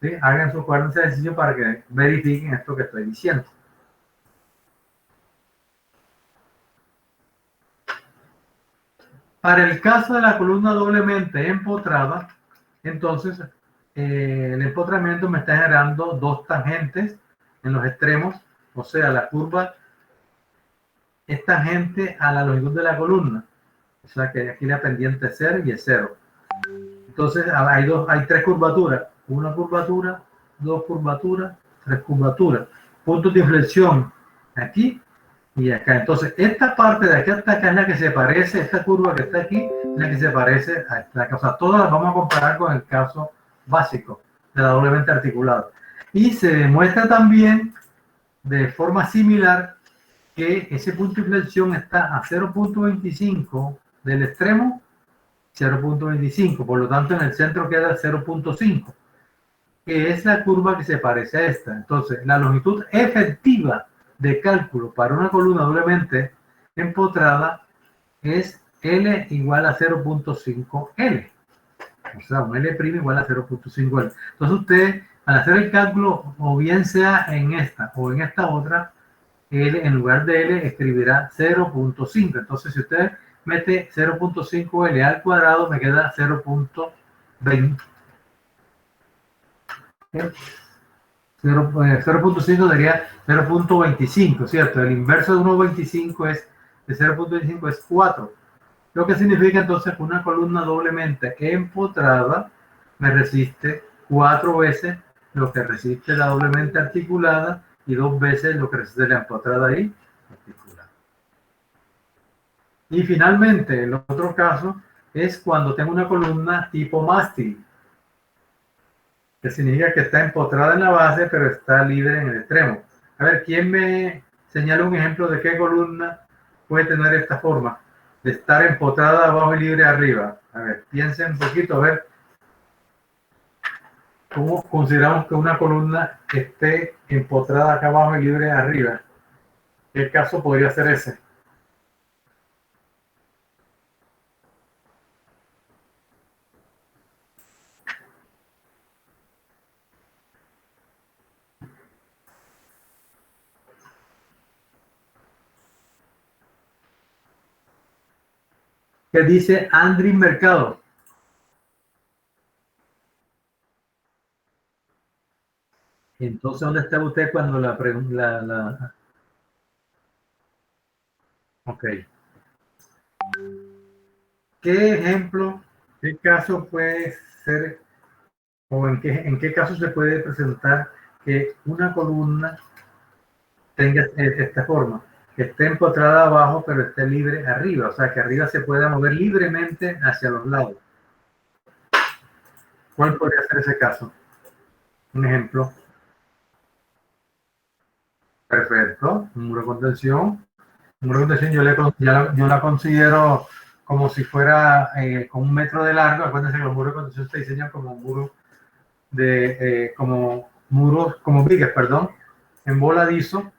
A: ¿Sí? Hagan sus cuadernos de ejercicio para que verifiquen esto que estoy diciendo. Para el caso de la columna doblemente empotrada, entonces el empotramiento me está generando 2 tangentes en los extremos, o sea, la curva es tangente a la longitud de la columna, o sea que aquí la pendiente es 0 y es 0. Entonces hay 3 curvaturas, una curvatura, 2 curvaturas, 3 curvaturas, puntos de inflexión aquí y acá. Entonces, esta parte de aquí hasta acá es la que se parece, esta curva que está aquí, es la que se parece a esta. O sea, todas las vamos a comparar con el caso básico de la doblemente articulada. Y se demuestra también de forma similar que ese punto de inflexión está a 0.25 del extremo, 0.25, por lo tanto en el centro queda 0.5, que es la curva que se parece a esta. Entonces, la longitud efectiva de cálculo para una columna doblemente empotrada es L igual a 0.5L. O sea, un L' igual a 0.5L. Entonces usted, al hacer el cálculo, o bien sea en esta o en esta otra, L en lugar de L escribirá 0.5. Entonces, si usted mete 0.5L al cuadrado, me queda 0.20. 0.5 sería 0.25, ¿cierto? El inverso de 1.25 es de 0.25 es 4. Lo que significa entonces que una columna doblemente empotrada me resiste 4 veces lo que resiste la doblemente articulada y 2 veces lo que resiste la empotrada y articulada. Y finalmente, el otro caso es cuando tengo una columna tipo mástil, que significa que está empotrada en la base, pero está libre en el extremo. A ver, ¿quién me señala un ejemplo de qué columna puede tener esta forma? De estar empotrada abajo y libre arriba. A ver, piensen un poquito, a ver, ¿cómo consideramos que una columna esté empotrada acá abajo y libre arriba? ¿Qué caso podría ser ese? ¿Qué dice Andri Mercado? Entonces, ¿dónde está usted cuando la pregunta? Ok. ¿Qué ejemplo, qué caso puede ser, o en qué caso se puede presentar que una columna tenga esta forma? Que esté empotrada abajo, pero esté libre arriba. O sea, que arriba se pueda mover libremente hacia los lados. ¿Cuál podría ser ese caso? Un ejemplo. Perfecto. Un muro de contención. Un muro de contención yo la considero como si fuera con 1 metro de largo. Acuérdense que los muros de contención se diseñan como muros como vigas, perdón, en voladizo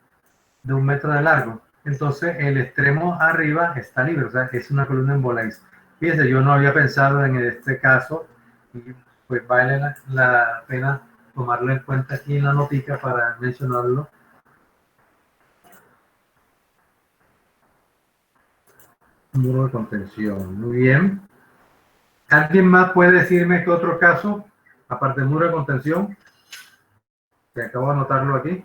A: de 1 metro de largo. Entonces el extremo arriba está libre, o sea, es una columna en voladizo. Fíjense, yo no había pensado en este caso y pues vale la pena tomarlo en cuenta aquí en la notica para mencionarlo. Muro de contención, muy bien. ¿Alguien más puede decirme qué otro caso, aparte del muro de contención? Que acabo de anotarlo aquí.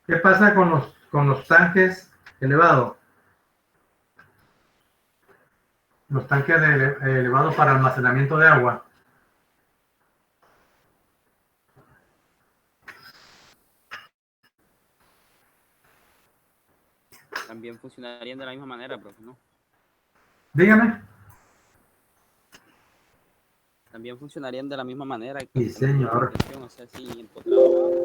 A: ¿Qué pasa con los tanques elevados? Los tanques elevados para almacenamiento de agua.
E: También funcionarían de la misma manera, profe, ¿no?
A: Dígame.
E: También funcionarían de la misma manera.
A: Sí, señor.
E: O sea, sí, empotrado.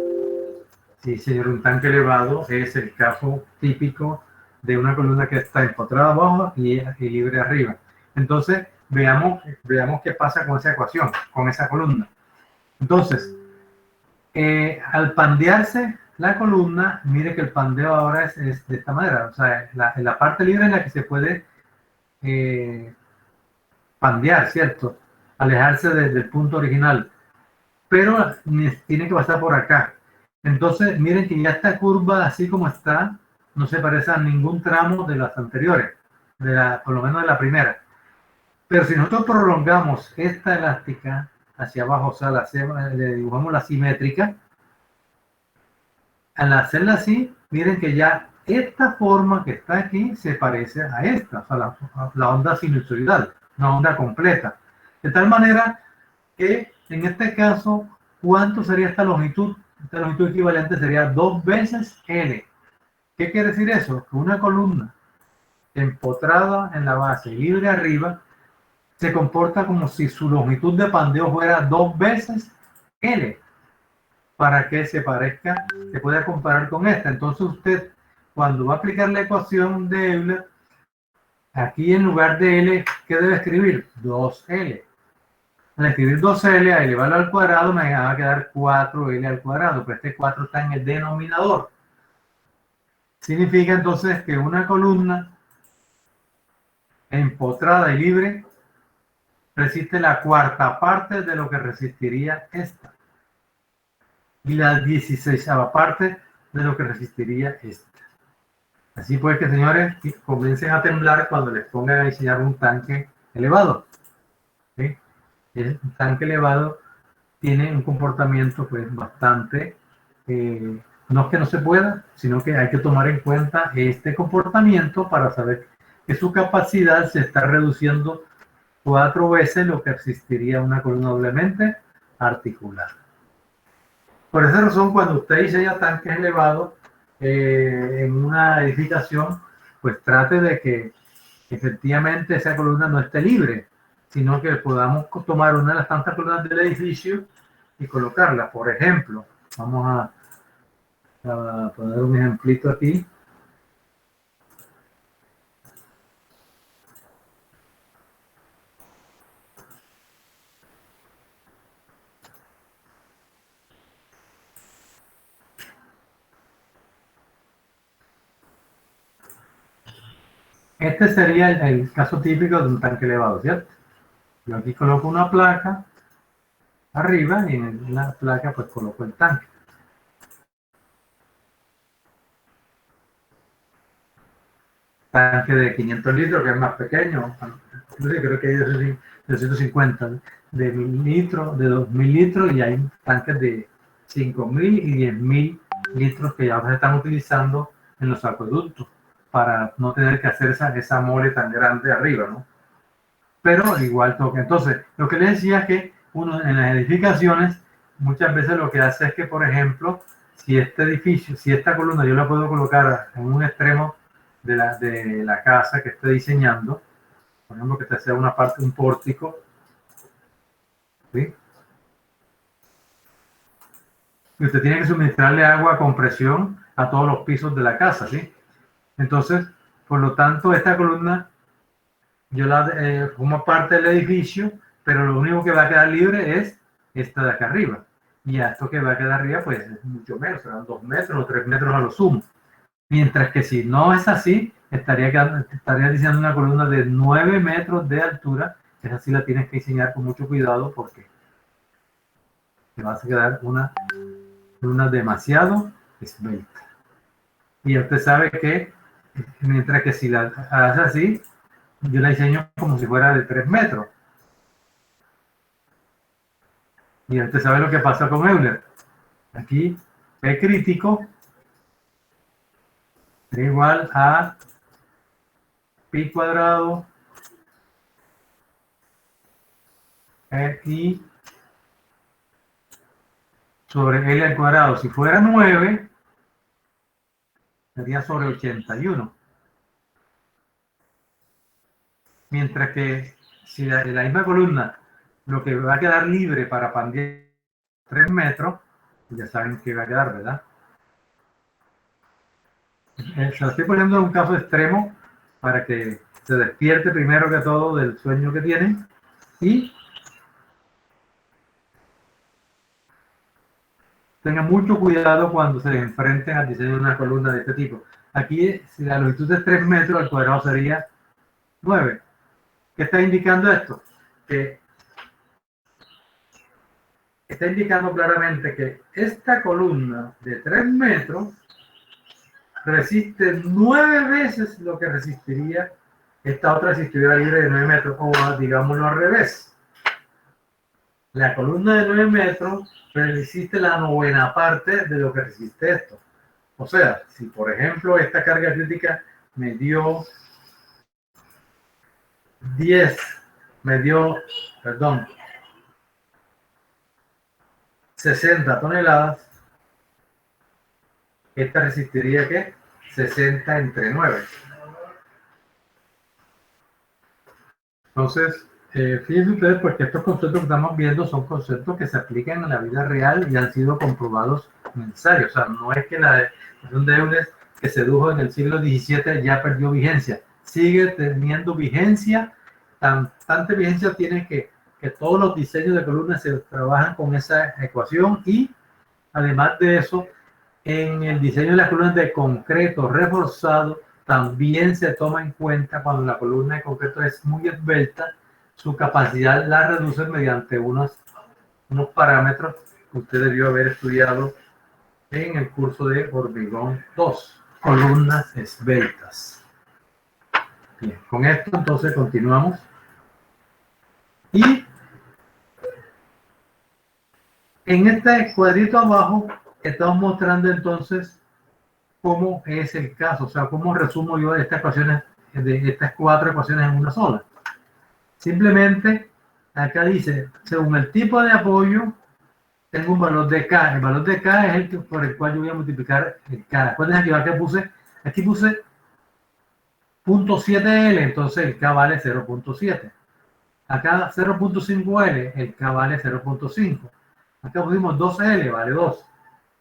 A: Sí, señor, un tanque elevado es el caso típico de una columna que está empotrada abajo y libre arriba. Entonces, veamos qué pasa con esa ecuación, con esa columna. Entonces, al pandearse la columna, mire que el pandeo ahora es de esta manera. O sea, en la parte libre en la que se puede pandear, ¿cierto? Alejarse del punto original. Pero tiene que pasar por acá. Entonces, miren que ya esta curva, así como está, no se parece a ningún tramo de las anteriores, por lo menos de la primera. Pero si nosotros prolongamos esta elástica hacia abajo, o sea, le dibujamos la simétrica, al hacerla así, miren que ya esta forma que está aquí se parece a esta, o sea, la onda sinusoidal, una onda completa. De tal manera que en este caso, ¿cuánto sería esta longitud? Esta longitud equivalente sería 2 veces L. ¿Qué quiere decir eso? Que una columna empotrada en la base y libre arriba se comporta como si su longitud de pandeo fuera 2 veces L, para que se parezca, se pueda comparar con esta. Entonces usted, cuando va a aplicar la ecuación de Euler, aquí en lugar de L, ¿qué debe escribir? 2L. Al escribir 2L, a elevarlo al cuadrado, me va a quedar 4L al cuadrado, pero este 4 está en el denominador. Significa entonces que una columna empotrada y libre resiste la cuarta parte de lo que resistiría esta. Y la 16ª parte de lo que resistiría esta. Así pues que, señores, comiencen a temblar cuando les pongan a diseñar un tanque elevado. ¿Sí? Un tanque elevado tiene un comportamiento pues bastante, no es que no se pueda, sino que hay que tomar en cuenta este comportamiento para saber que su capacidad se está reduciendo 4 veces lo que existiría una columna doblemente articulada. Por esa razón, cuando usted diseña tanques elevados en una edificación, pues trate de que efectivamente esa columna no esté libre, sino que podamos tomar una de las tantas columnas del edificio y colocarla. Por ejemplo, vamos a poner un ejemplito aquí. Este sería el caso típico de un tanque elevado, ¿cierto? Yo aquí coloco una placa arriba y en la placa pues coloco el tanque. Tanque de 500 litros, que es más pequeño, creo que hay de 250, de 1000 litros, de 2000 litros, y hay tanques de 5000 y 10.000 litros que ya se están utilizando en los acueductos para no tener que hacer esa mole tan grande arriba, ¿no? Pero igual toca. Entonces, lo que les decía es que uno en las edificaciones muchas veces lo que hace es que, por ejemplo, si este edificio, si esta columna yo la puedo colocar en un extremo de la casa que esté diseñando, por ejemplo, que esta sea una parte, un pórtico, ¿sí? Y usted tiene que suministrarle agua con presión a todos los pisos de la casa, ¿sí? Entonces, por lo tanto, esta columna yo la formo parte del edificio, pero lo único que va a quedar libre es esta de acá arriba. Y a esto que va a quedar arriba, pues es mucho menos, serán 2 metros o 3 metros a lo sumo. Mientras que si no es así, estaría diseñando una columna de 9 metros de altura. Esa sí la tienes que diseñar con mucho cuidado porque te vas a quedar una columna demasiado esbelta. Y usted sabe que, mientras que si la hace así, yo la diseño como si fuera de 3 metros. Y usted sabe lo que pasa con Euler. Aquí, P crítico es igual a pi cuadrado I sobre L al cuadrado. Si fuera 9, sería sobre 81. Mientras que si la misma columna, lo que va a quedar libre para pandear 3 metros, ya saben que va a quedar, ¿verdad? Se lo estoy poniendo en un caso extremo para que se despierte primero que todo del sueño que tienen y tengan mucho cuidado cuando se enfrenten al diseño de una columna de este tipo. Aquí, si la longitud es 3 metros, al cuadrado sería 9. ¿Qué está indicando esto? Que está indicando claramente que esta columna de 3 metros resiste 9 veces lo que resistiría esta otra si estuviera libre de 9 metros, o digámoslo al revés. La columna de 9 metros resiste la 9ª parte de lo que resiste esto. O sea, si por ejemplo esta carga crítica me dio 60 toneladas, esta resistiría ¿qué? 60 entre 9. Entonces, fíjense ustedes porque estos conceptos que estamos viendo son conceptos que se aplican en la vida real y han sido comprobados necesarios. O sea, no es que la ecuación de Euler que se dedujo en el siglo XVII ya perdió vigencia. Sigue teniendo vigencia, tanta vigencia tiene que todos los diseños de columnas se trabajan con esa ecuación y además de eso, en el diseño de las columnas de concreto reforzado también se toma en cuenta cuando la columna de concreto es muy esbelta, su capacidad la reduce mediante unos parámetros que usted debió haber estudiado en el curso de hormigón 2, columnas esbeltas. Bien, con esto entonces continuamos. Y En este cuadrito abajo estamos mostrando entonces cómo es el caso, o sea, cómo resumo yo estas ecuaciones, de estas 4 ecuaciones en una sola. Simplemente, acá dice, según el tipo de apoyo, tengo un valor de K. El valor de K es el que, por el cual yo voy a multiplicar el K. Acuérdense que aquí puse 0.7L, entonces el K vale 0.7. Acá 0.5L, el K vale 0.5. Acá pusimos 2L, vale 2.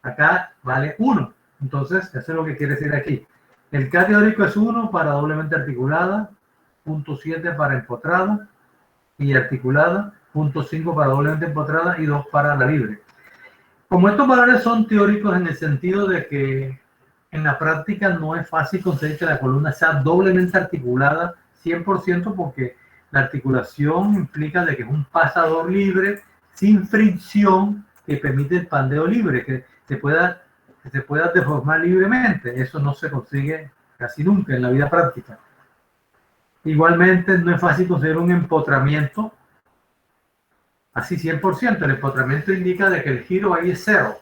A: Acá vale 1. Entonces, eso es lo que quiere decir aquí. El K teórico es 1 para doblemente articulada, 0.7 para empotrada y articulada, 0.5 para doblemente empotrada y 2 para la libre. Como estos valores son teóricos en el sentido de que en la práctica no es fácil conseguir que la columna sea doblemente articulada 100% porque la articulación implica de que es un pasador libre sin fricción que permite el pandeo libre, que se pueda deformar libremente. Eso no se consigue casi nunca en la vida práctica. Igualmente no es fácil conseguir un empotramiento así 100%. El empotramiento indica de que el giro ahí es 0.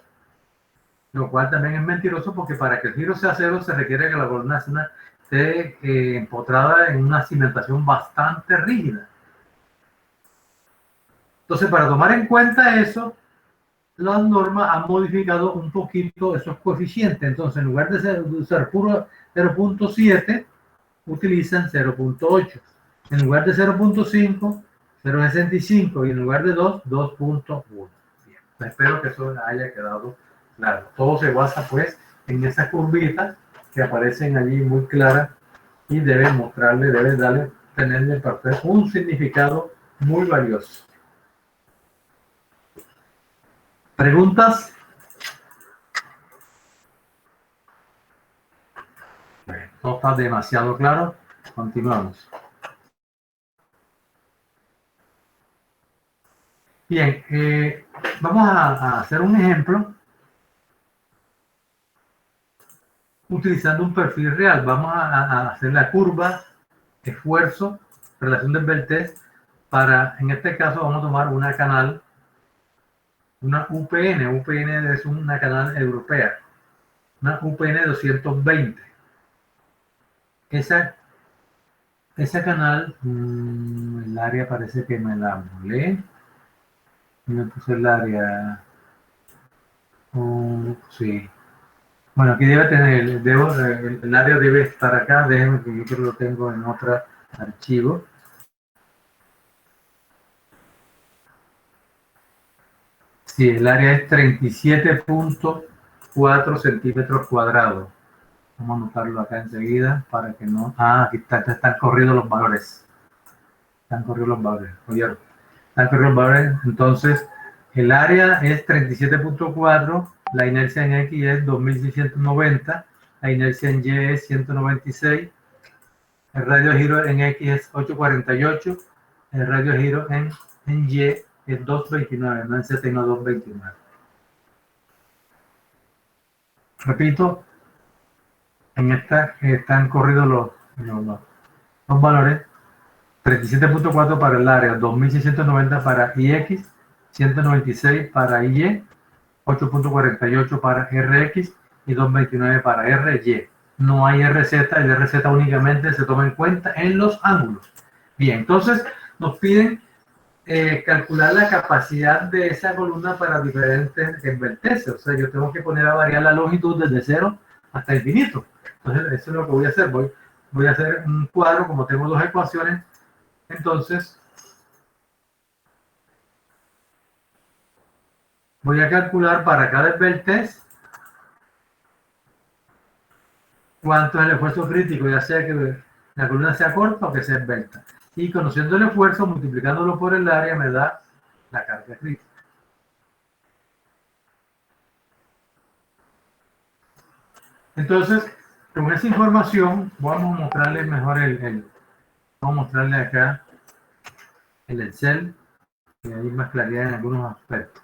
A: Lo cual también es mentiroso porque para que el giro sea 0 se requiere que la columna esté empotrada en una cimentación bastante rígida. Entonces, para tomar en cuenta eso, las normas han modificado un poquito esos coeficientes. Entonces, en lugar de usar puro 0.7, utilizan 0.8. En lugar de 0.5, 0.65 y en lugar de 2, 2.1. Bien, espero que eso haya quedado claro. Todo se basa pues en esas curvitas que aparecen allí muy claras y debe tenerle un significado muy valioso. ¿Preguntas? Bueno, todo está demasiado claro. Continuamos. Bien, vamos a hacer un ejemplo utilizando un perfil real. Vamos a hacer la curva, esfuerzo, relación de Beltès para, en este caso, vamos a tomar una canal, una UPN. UPN es una canal europea, una UPN 220. Esa canal, el área parece que me la volé. Me puse el área. Sí. Bueno, aquí debe tener, el área debe estar acá. Déjenme que yo creo que lo tengo en otro archivo. Sí, el área es 37.4 centímetros cuadrados. Vamos a anotarlo acá enseguida para que no... aquí están corridos los valores. Están corridos los valores. ¿Oyeron? Están corridos los valores. Entonces, el área es 37.4, la inercia en X es 2690, la inercia en Y es 196, el radio de giro en X es 848, el radio de giro en Y es 229, no en Z, sino 229. Repito, en esta están corridos los valores. 37.4 para el área, 2690 para IX, 196 para Y, 8.48 para RX y 229 para RY. No hay RZ, el RZ únicamente se toma en cuenta en los ángulos. Bien, entonces nos piden calcular la capacidad de esa columna para diferentes verteces. O sea, yo tengo que poner a variar la longitud desde 0 hasta infinito. Entonces, eso es lo que voy a hacer. Voy a hacer un cuadro, como tengo dos ecuaciones. Entonces, voy a calcular para cada vertex cuánto es el esfuerzo crítico, ya sea que la columna sea corta o que sea esbelta. Y conociendo el esfuerzo, multiplicándolo por el área, me da la carga crítica. Entonces, con esa información, vamos a mostrarles mejor vamos a mostrarle acá el Excel, que hay más claridad en algunos aspectos.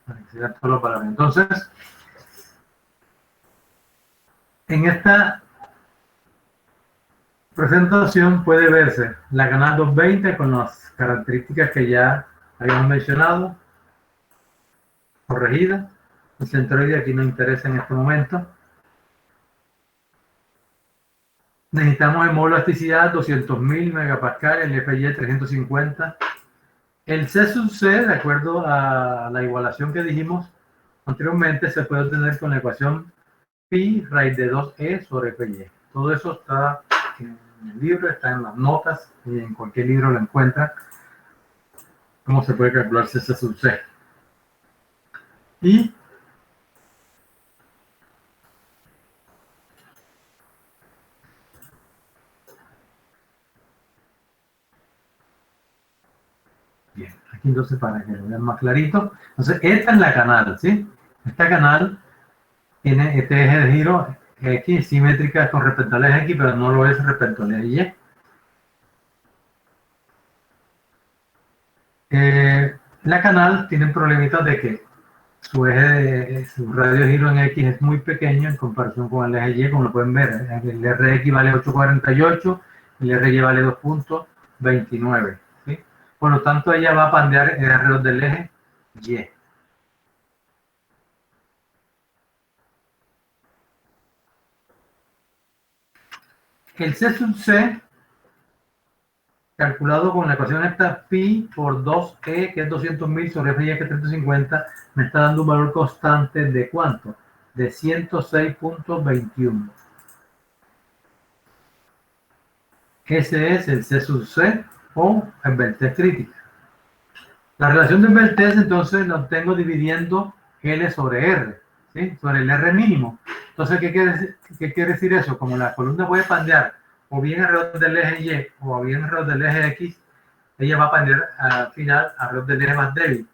A: Para que sigan todos los valores. Entonces, en esta presentación puede verse la canal 220 con las características que ya habíamos mencionado, corregida. El centroide aquí no interesa en este momento. Necesitamos el módulo de elasticidad 200.000 megapascal, el FY 350. El C sub C, de acuerdo a la igualación que dijimos anteriormente, se puede obtener con la ecuación pi raíz de 2e sobre FY. Todo eso está en el libro, está en las notas y en cualquier libro lo encuentra. Cómo se puede calcular C sub C. Y bien, aquí entonces para que lo vean más clarito. Entonces, esta es la canal, ¿sí? Esta canal tiene este eje de giro X simétrica con respecto al eje X, pero no lo es respecto al eje Y. La canal tiene un problemita de que su radio de giro en X es muy pequeño en comparación con el eje Y, como lo pueden ver. El RX vale 8.48, el RY vale 2.29. ¿sí? Por lo tanto, ella va a pandear alrededor del eje Y. El C sub C, calculado con la ecuación esta pi por 2e, que es 200.000 sobre FY, que es 350, me está dando un valor constante de ¿cuánto? De 106.21. Ese es el C sub C o envertez crítica. La relación de envertez entonces la obtengo dividiendo L sobre R, ¿sí? Sobre el R mínimo. Entonces, ¿qué quiere decir eso? Como la columna puede pandear o bien alrededor del eje Y o bien alrededor del eje X, ella va a pandear al final alrededor del eje más débil.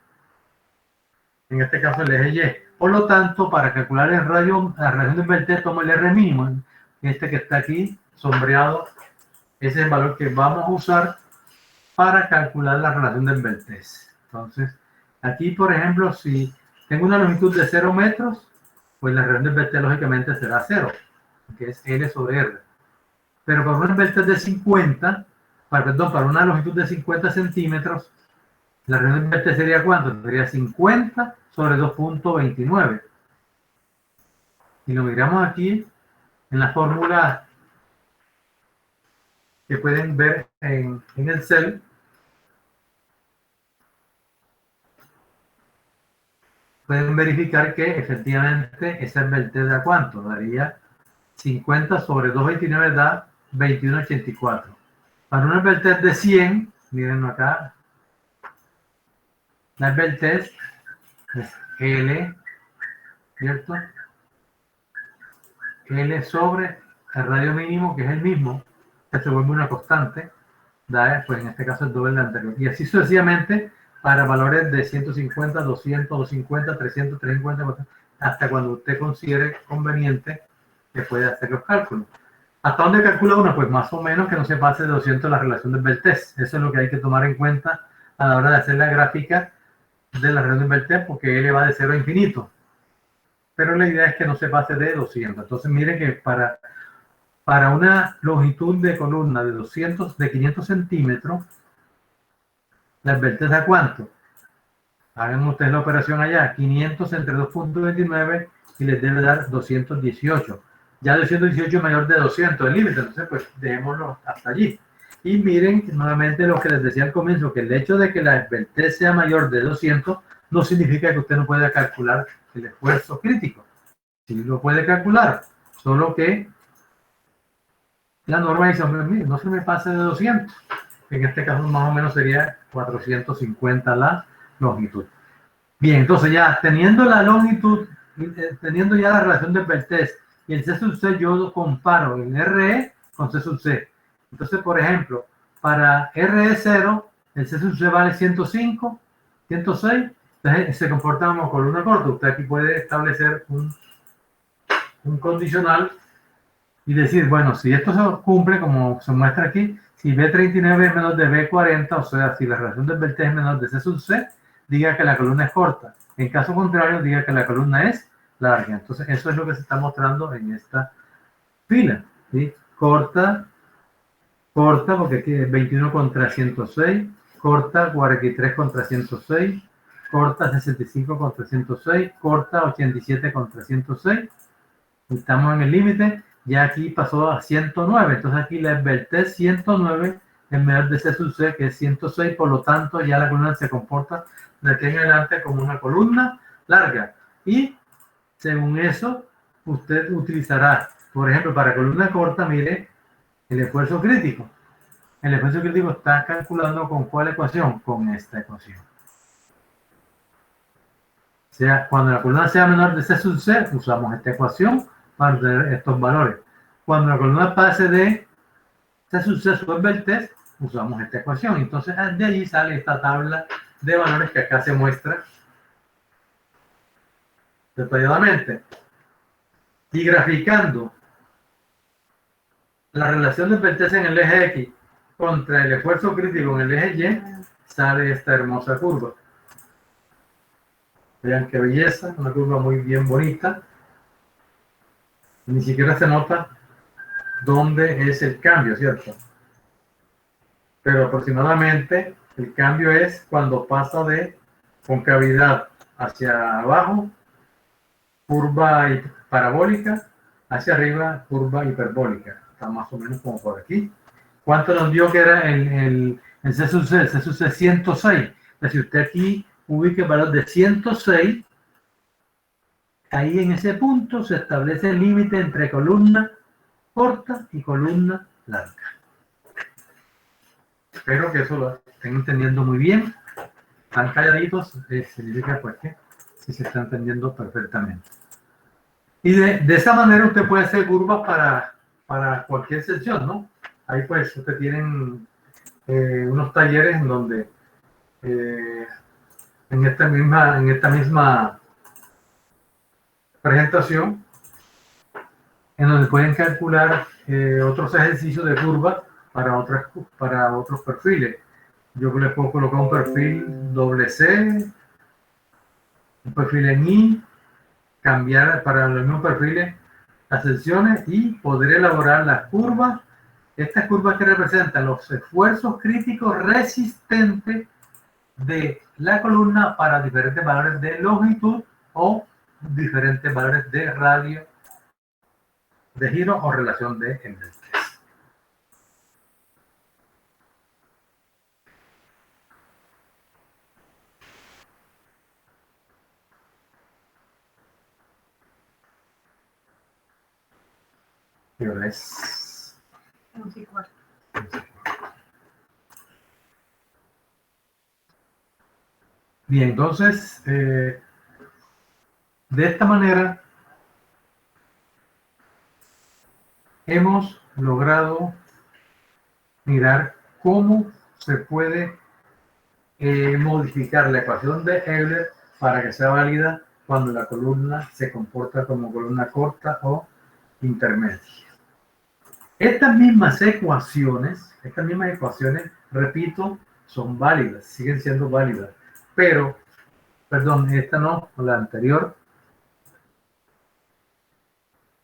A: En este caso el eje Y. Por lo tanto, para calcular la relación de envertez, tomo el R mínimo, este que está aquí sombreado. Ese es el valor que vamos a usar para calcular la relación de envertez. Entonces, aquí, por ejemplo, si tengo una longitud de 0 metros, pues la relación de envertez lógicamente será 0, que es L sobre R. Pero para una envertez de 50, para una longitud de 50 centímetros, la relación de envertez sería ¿cuánto? Sería 50 sobre 2.29. Y lo miramos aquí en la fórmula que pueden ver en el cel. Pueden verificar que efectivamente esa envertez da ¿cuánto? Daría 50 sobre 2.29 da 21.84. Para una envertez de 100, miren acá, la envertez es L, ¿cierto? L sobre el radio mínimo, que es el mismo, que se vuelve una constante, da, pues en este caso el doble del anterior. Y así sucesivamente para valores de 150, 200, 250, 300, 350, hasta cuando usted considere conveniente que puede hacer los cálculos. ¿Hasta dónde calcula uno? Pues más o menos que no se pase de 200 la relación de envertez. Eso es lo que hay que tomar en cuenta a la hora de hacer la gráfica de la relación de envertez, porque L va de 0 a infinito. Pero la idea es que no se pase de 200. Entonces miren que para una longitud de columna de 500 centímetros, ¿la envertez a cuánto? Hagan ustedes la operación allá. 500 entre 2.29 y les debe dar 218. Ya 218 es mayor de 200 el límite, entonces pues dejémoslo hasta allí. Y miren nuevamente lo que les decía al comienzo, que el hecho de que la envertez sea mayor de 200 no significa que usted no pueda calcular el esfuerzo crítico. Sí lo puede calcular, solo que la norma dice, mire, no se me pase de 200. En este caso más o menos sería 450 la longitud. Bien, entonces ya teniendo la longitud, teniendo ya la relación de envertez y el C sub C, yo comparo el RE con C sub C. Entonces, por ejemplo, para RE0, el C sub C vale 105, 106, entonces se comporta como columna corta. Usted aquí puede establecer un condicional y decir, bueno, si esto se cumple, como se muestra aquí, si B39 es menor de B40, o sea, si la relación de envertez es menor de C sub C, diga que la columna es corta. En caso contrario, diga que la columna es larga. Entonces, eso es lo que se está mostrando en esta fila, ¿sí? Corta, corta, porque aquí es 21 contra 106, corta 43 contra 106, corta 65 contra 106, corta 87 contra 106. Estamos en el límite, ya aquí pasó a 109, entonces aquí la vertez 109 es menor de C sub C, que es 106, por lo tanto ya la columna se comporta de aquí en adelante como una columna larga. Y según eso, usted utilizará, por ejemplo, para columna corta, mire, el esfuerzo crítico. El esfuerzo crítico está calculando con ¿cuál ecuación? Con esta ecuación. O sea, cuando la columna sea menor de C sub C, usamos esta ecuación para obtener estos valores. Cuando la columna pase de C sub C sub vertez, usamos esta ecuación. Entonces, de allí sale esta tabla de valores que acá se muestra detalladamente. Y graficando la relación de vertez en el eje X contra el esfuerzo crítico en el eje Y, sale esta hermosa curva. Vean qué belleza, una curva muy bien bonita. Ni siquiera se nota dónde es el cambio, ¿cierto? Pero aproximadamente el cambio es cuando pasa de concavidad hacia abajo, curva parabólica, hacia arriba, curva hiperbólica. Está más o menos como por aquí. ¿Cuánto nos dio que era el C sub C? El C sub C 106. Entonces, si usted aquí ubica el valor de 106, ahí en ese punto se establece el límite entre columna corta y columna larga. Espero que eso lo estén entendiendo muy bien. Están calladitos, significa pues que sí se está entendiendo perfectamente. Y de esa manera usted puede hacer curvas para cualquier sección, ¿no? Ahí pues ustedes tienen unos talleres en donde en esta misma presentación, en donde pueden calcular otros ejercicios de curvas para otros perfiles. Yo les puedo colocar un perfil C, un perfil en I, cambiar para los mismos perfiles las secciones y poder elaborar las curvas. Estas curvas que representan los esfuerzos críticos resistentes de la columna para diferentes valores de longitud o diferentes valores de radio de giro o relación de vertez. ¿Qué hora es?
F: 11:15.
A: Bien, entonces, de esta manera hemos logrado mirar cómo se puede modificar la ecuación de Euler para que sea válida cuando la columna se comporta como columna corta o intermedia. Estas mismas ecuaciones, repito, son válidas, siguen siendo válidas. Pero, perdón, esta no, la anterior,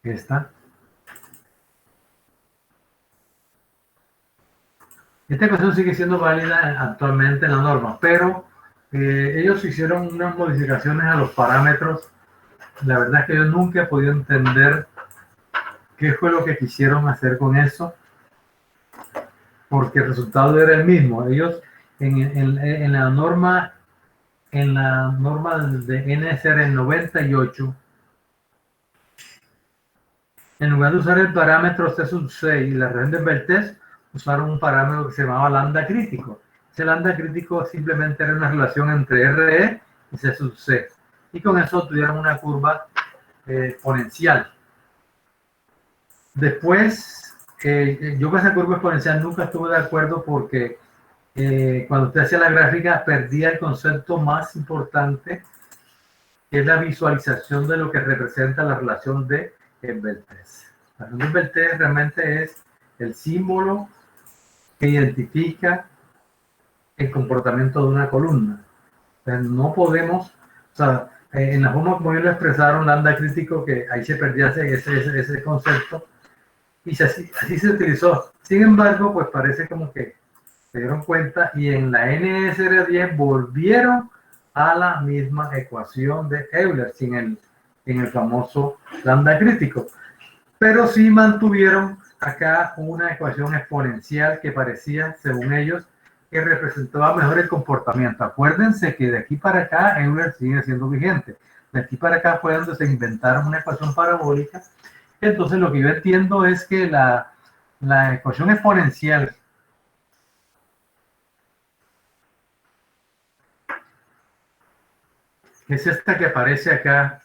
A: esta ecuación sigue siendo válida actualmente en la norma, pero ellos hicieron unas modificaciones a los parámetros. La verdad es que yo nunca he podido entender qué fue lo que quisieron hacer con eso, porque el resultado era el mismo. Ellos en la norma de NSR 98, en lugar de usar el parámetro C sub C y la red de vertez, usaron un parámetro que se llamaba lambda crítico. Ese lambda crítico simplemente era una relación entre RE y C sub C. Y con eso tuvieron una curva exponencial. Después, yo con esa curva exponencial nunca estuve de acuerdo porque cuando usted hacía la gráfica perdía el concepto más importante, que es la visualización de lo que representa la relación de vertez. La relación de vertez realmente es el símbolo que identifica el comportamiento de una columna. sea, no podemos, o sea, en la forma como ellos lo expresaron, Lambda crítico, que ahí se perdía ese concepto, y así se utilizó. Sin embargo, pues parece como que se dieron cuenta y en la NSR10 volvieron a la misma ecuación de Euler, en el famoso lambda crítico. Pero sí mantuvieron acá una ecuación exponencial que parecía, según ellos, que representaba mejor el comportamiento. Acuérdense que de aquí para acá Euler sigue siendo vigente. De aquí para acá fue donde se inventaron una ecuación parabólica. Entonces lo que yo entiendo es que la ecuación exponencial es esta que aparece acá,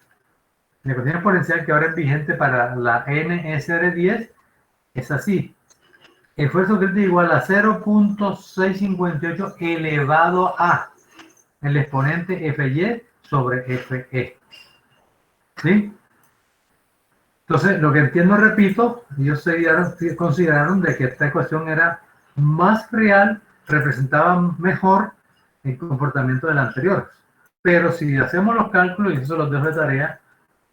A: la ecuación exponencial que ahora es vigente para la NSR10, es así. Esfuerzo crítico igual a 0.658 elevado a el exponente FY sobre FE. ¿Sí? Entonces, lo que entiendo, repito, ellos consideraron de que esta ecuación era más real, representaba mejor el comportamiento de la anterior. Pero si hacemos los cálculos, y eso los dejo de tarea,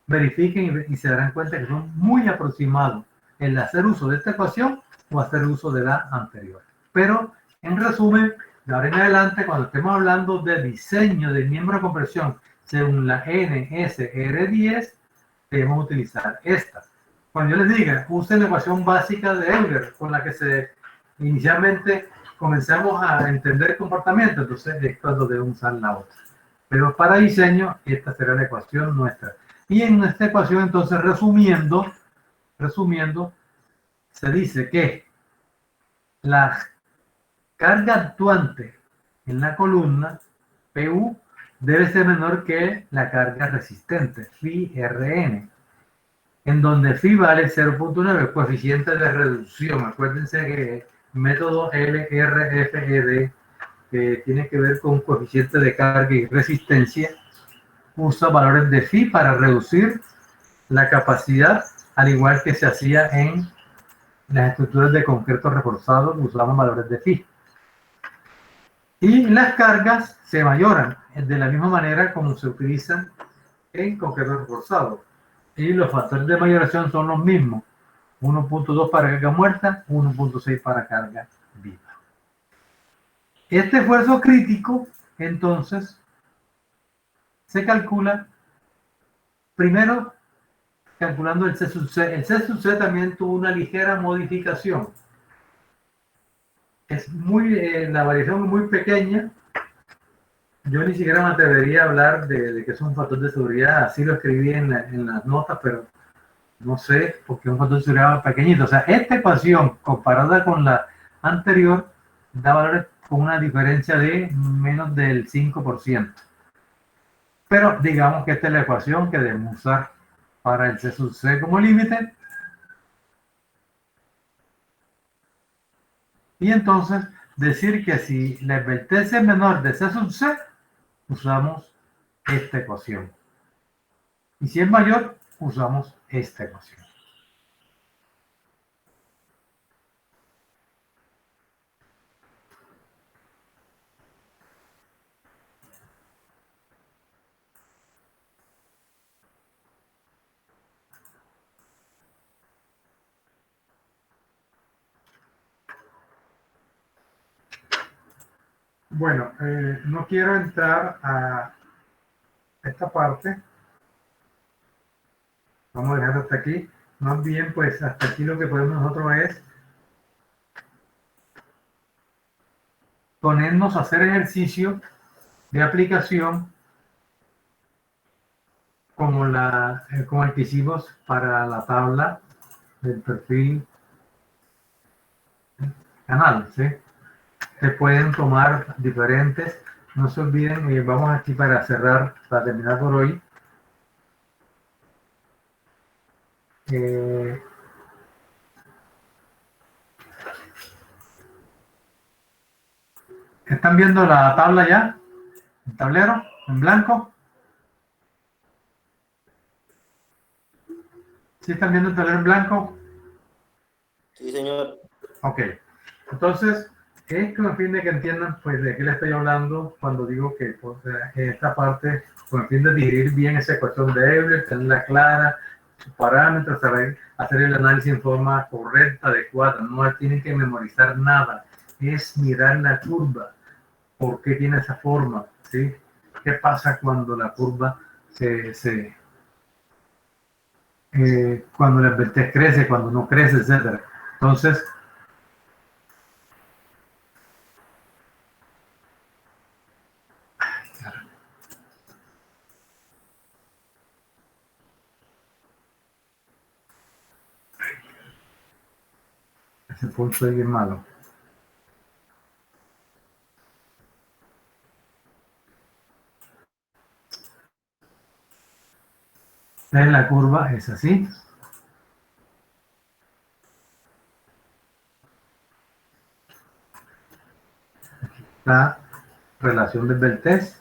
A: verifiquen y se darán cuenta que son muy aproximados el hacer uso de esta ecuación o hacer uso de la anterior. Pero, en resumen, de ahora en adelante, cuando estemos hablando de diseño del miembro de compresión según la NSR10, debemos utilizar esta. Cuando yo les diga, usen la ecuación básica de Euler, con la que inicialmente comenzamos a entender el comportamiento, entonces es cuando debemos usar la otra. Pero para diseño, esta será la ecuación nuestra. Y en esta ecuación, entonces, resumiendo, se dice que la carga actuante en la columna, PU, debe ser menor que la carga resistente, phi RN, en donde phi vale 0.9, coeficiente de reducción. Acuérdense que el método LRFED, que tiene que ver con coeficiente de carga y resistencia, usa valores de phi para reducir la capacidad, al igual que se hacía en las estructuras de concreto reforzado, usamos valores de phi. Y las cargas se mayoran de la misma manera como se utilizan en concreto reforzado. Y los factores de mayoración son los mismos. 1.2 para carga muerta, 1.6 para carga viva. Este esfuerzo crítico, entonces, se calcula primero calculando el C sub C. El C sub C también tuvo una ligera modificación. La variación es muy pequeña. Yo ni siquiera me atrevería a hablar de que es un factor de seguridad. Así lo escribí en las notas, pero no sé, porque es un factor de seguridad pequeñito. O sea, esta ecuación comparada con la anterior da valores con una diferencia de menos del 5%. Pero digamos que esta es la ecuación que debemos usar para el C sub C como límite. Y entonces decir que si la advertencia es menor de C sub C, usamos esta ecuación. Y si es mayor, usamos esta ecuación. Bueno, no quiero entrar a esta parte. Vamos a dejar hasta aquí. Más bien, pues hasta aquí lo que podemos nosotros es ponernos a hacer ejercicio de aplicación como el que hicimos para la tabla del perfil canal, ¿sí? Se pueden tomar diferentes. No se olviden, vamos aquí para cerrar, para terminar por hoy. ¿Están viendo la tabla ya? ¿El tablero en blanco? ¿Sí están viendo el tablero en blanco?
B: Sí, señor.
A: Ok. Entonces, es con el fin de que entiendan pues de qué le estoy hablando cuando digo que pues, esta parte con el fin de digerir bien esa ecuación de Euler, tenerla clara, sus parámetros, saber hacer el análisis en forma correcta, adecuada. No tienen que memorizar nada, es mirar la curva, por qué tiene esa forma, ¿sí? ¿Qué pasa cuando la curva cuando la vertex crece, cuando no crece, etcétera? Entonces, ese punto es bien malo. En la curva es así. La relación de vertex.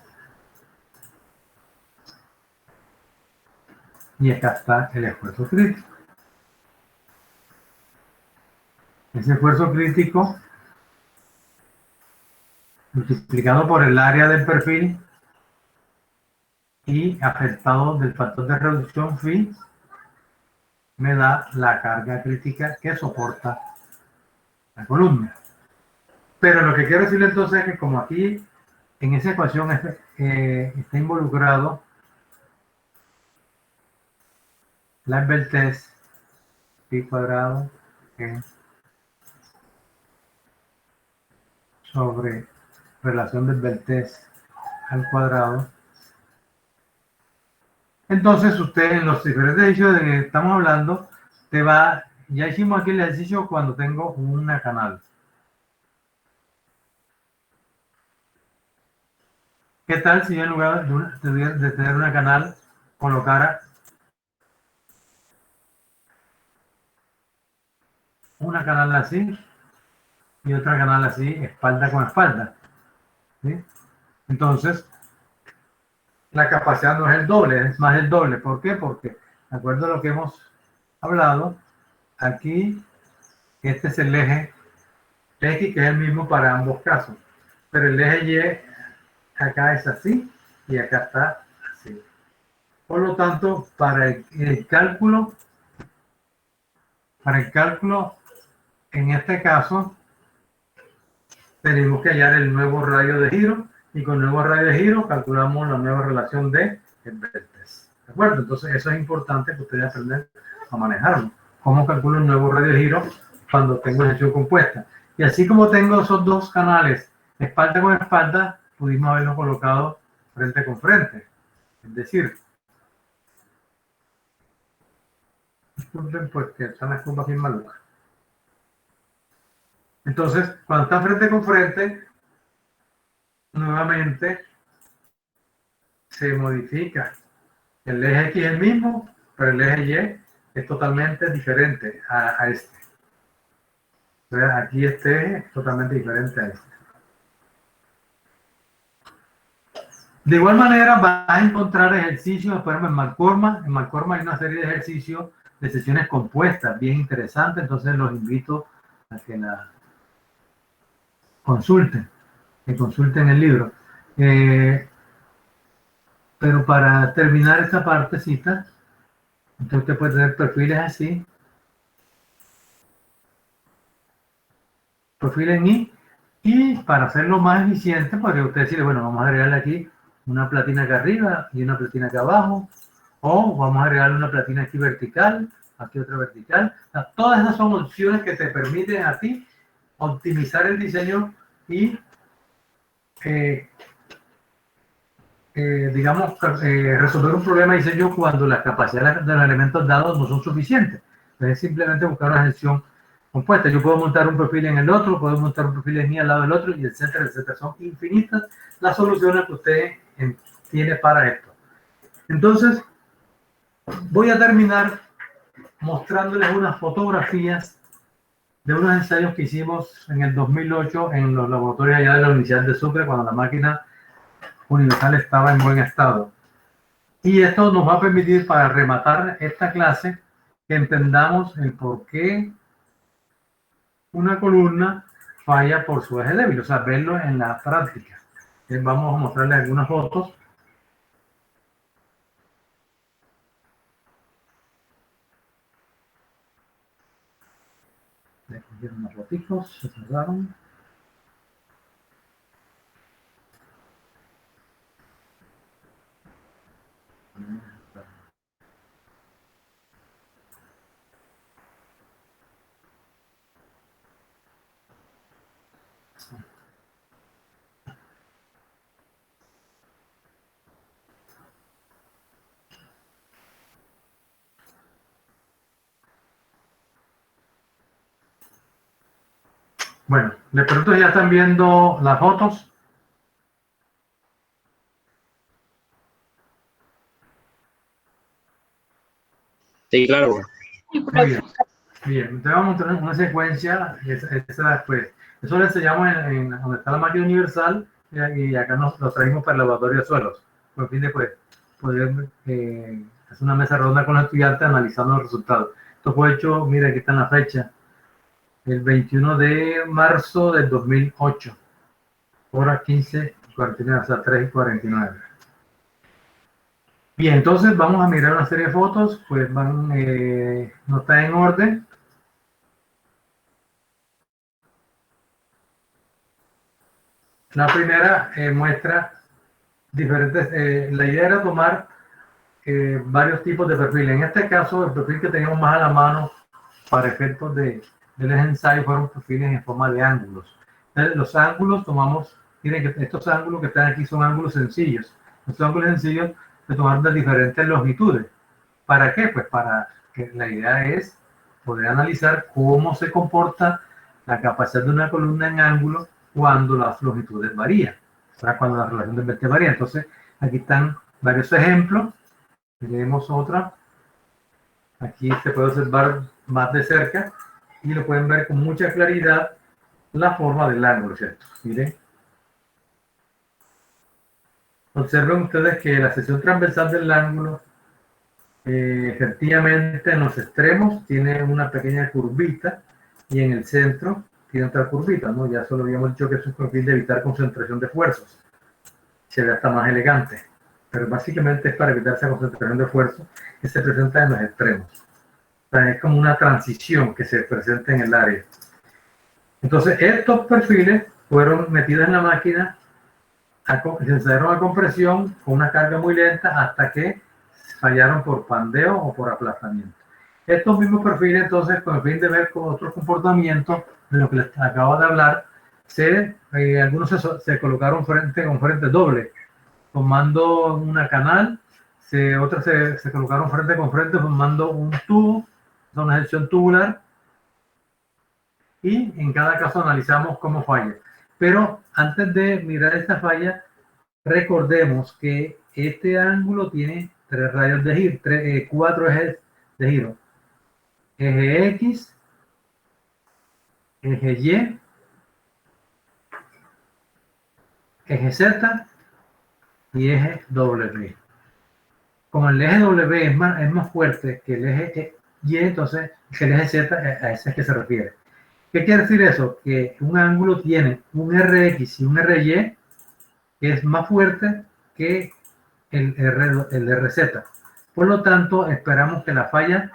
A: Y acá está el esfuerzo crítico. Ese esfuerzo crítico multiplicado por el área del perfil y afectado del factor de reducción phi me da la carga crítica que soporta la columna. Pero lo que quiero decirle entonces es que como aquí en esa ecuación está involucrado la vertex pi cuadrado sobre relación del vertex al cuadrado. Entonces usted en los diferentes ejercicios de que estamos hablando, ya hicimos aquí el ejercicio cuando tengo una canal. ¿Qué tal si yo en lugar de tener una canal colocara una canal así y otra canal así, espalda con espalda? ¿Sí? Entonces, la capacidad no es el doble, es más el doble. ¿Por qué? Porque, de acuerdo a lo que hemos hablado, aquí este es el eje X, que es el mismo para ambos casos. Pero el eje Y acá es así y acá está así. Por lo tanto, para el cálculo, en este caso, tenemos que hallar el nuevo radio de giro y con el nuevo radio de giro calculamos la nueva relación de vertex. ¿De acuerdo? Entonces, eso es importante que ustedes aprendan a manejarlo. ¿Cómo calculo el nuevo radio de giro cuando tengo elección compuesta? Y así como tengo esos dos canales, espalda con espalda, pudimos haberlos colocado frente con frente. Es decir, disculpen porque están las curvas bien malucas. Entonces, cuando está frente con frente, nuevamente se modifica. El eje X es el mismo, pero el eje Y es totalmente diferente a este. Entonces, aquí este eje es totalmente diferente a este. De igual manera, vas a encontrar ejercicios, por ejemplo, en Malcorma. En Malcorma hay una serie de ejercicios de sesiones compuestas, bien interesantes, entonces los invito a que la consulten, el libro. Pero para terminar esta partecita, entonces usted puede tener perfiles así, perfiles en I, y para hacerlo más eficiente, podría usted decirle, bueno, vamos a agregarle aquí una platina acá arriba y una platina acá abajo, o vamos a agregarle una platina aquí vertical, aquí otra vertical. O sea, todas esas son opciones que te permiten a ti optimizar el diseño y digamos, resolver un problema de diseño cuando las capacidades de los elementos dados no son suficientes. Es simplemente buscar una gestión compuesta. Yo puedo montar un perfil en el otro, puedo montar un perfil en I al lado del otro, y etcétera, etcétera. Son infinitas las soluciones que usted tiene para esto. Entonces, voy a terminar mostrándoles unas fotografías de unos ensayos que hicimos en el 2008 en los laboratorios allá de la Universidad de Sucre, cuando la máquina universal estaba en buen estado. Y esto nos va a permitir, para rematar esta clase, que entendamos el por qué una columna falla por su eje débil, o sea, verlo en la práctica. Vamos a mostrarle algunas fotos. Le cogieron unas fotitos, se cerraron. Bueno, de pronto ya están viendo las fotos.
F: Sí, claro, bro.
A: Muy bien. Bien, entonces vamos a mostrar una secuencia. Pues, eso lo enseñamos en donde está la máquina universal y acá nos lo traímos para el laboratorio de suelos. Con el fin de pues, poder hacer una mesa redonda con los estudiantes analizando los resultados. Esto fue hecho, mira, aquí está en la fecha, el 21 de marzo del 2008, hora 15:49, o sea, 3:49. Bien, entonces vamos a mirar una serie de fotos, pues van, no está en orden. La primera muestra diferentes, la idea era tomar varios tipos de perfiles. En este caso, el perfil que teníamos más a la mano para efectos del ensayo fueron perfiles en forma de ángulos. Los ángulos tomamos, miren que estos ángulos que están aquí son ángulos sencillos. Estos ángulos sencillos se tomaron de diferentes longitudes. ¿Para qué? Pues para que la idea es poder analizar cómo se comporta la capacidad de una columna en ángulo cuando las longitudes varían, o sea, cuando la relación de vértice varía. Entonces, aquí están varios ejemplos. Tenemos otra. Aquí se puede observar más de cerca y lo pueden ver con mucha claridad la forma del ángulo, ¿cierto? Miren. Observen ustedes que la sección transversal del ángulo efectivamente en los extremos tiene una pequeña curvita y en el centro tiene otra curvita, ¿no? Ya solo habíamos dicho que es un perfil de evitar concentración de fuerzas. Se ve hasta más elegante, pero básicamente es para evitar esa concentración de fuerzas que se presenta en los extremos. O sea, es como una transición que se presenta en el área. Entonces, estos perfiles fueron metidos en la máquina, se ensayaron a compresión con una carga muy lenta hasta que fallaron por pandeo o por aplastamiento. Estos mismos perfiles, entonces, con el fin de ver con otros comportamientos de lo que les acabo de hablar, algunos se colocaron frente con frente doble, formando una canal, otros se colocaron frente con frente formando un tubo, una sección tubular, y en cada caso analizamos cómo falla. Pero antes de mirar esta falla, recordemos que este ángulo tiene tres rayos de giro, cuatro ejes de giro. Eje X, eje Y, eje Z y eje W. Como el eje W es más fuerte que el eje Y, entonces que el eje Z, a ese es que se refiere. ¿Qué quiere decir eso? Que un ángulo tiene un RX y un RY que es más fuerte que el RZ. Por lo tanto, esperamos que la falla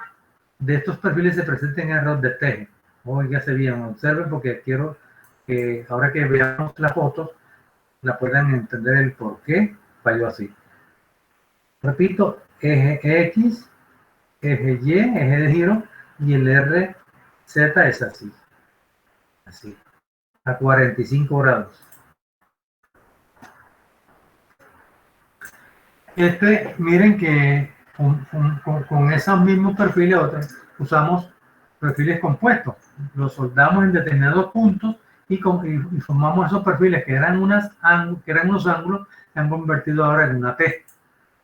A: de estos perfiles se presente en error de teje. Oiga, bien, observen porque quiero que ahora que veamos las fotos la puedan entender el por qué falló así. Repito, eje X, eje Y, eje de giro, y el RZ es así. Así, a 45 grados. Miren que con esos mismos perfiles usamos perfiles compuestos. Los soldamos en determinados puntos y formamos esos perfiles que eran unos ángulos que han convertido ahora en una T.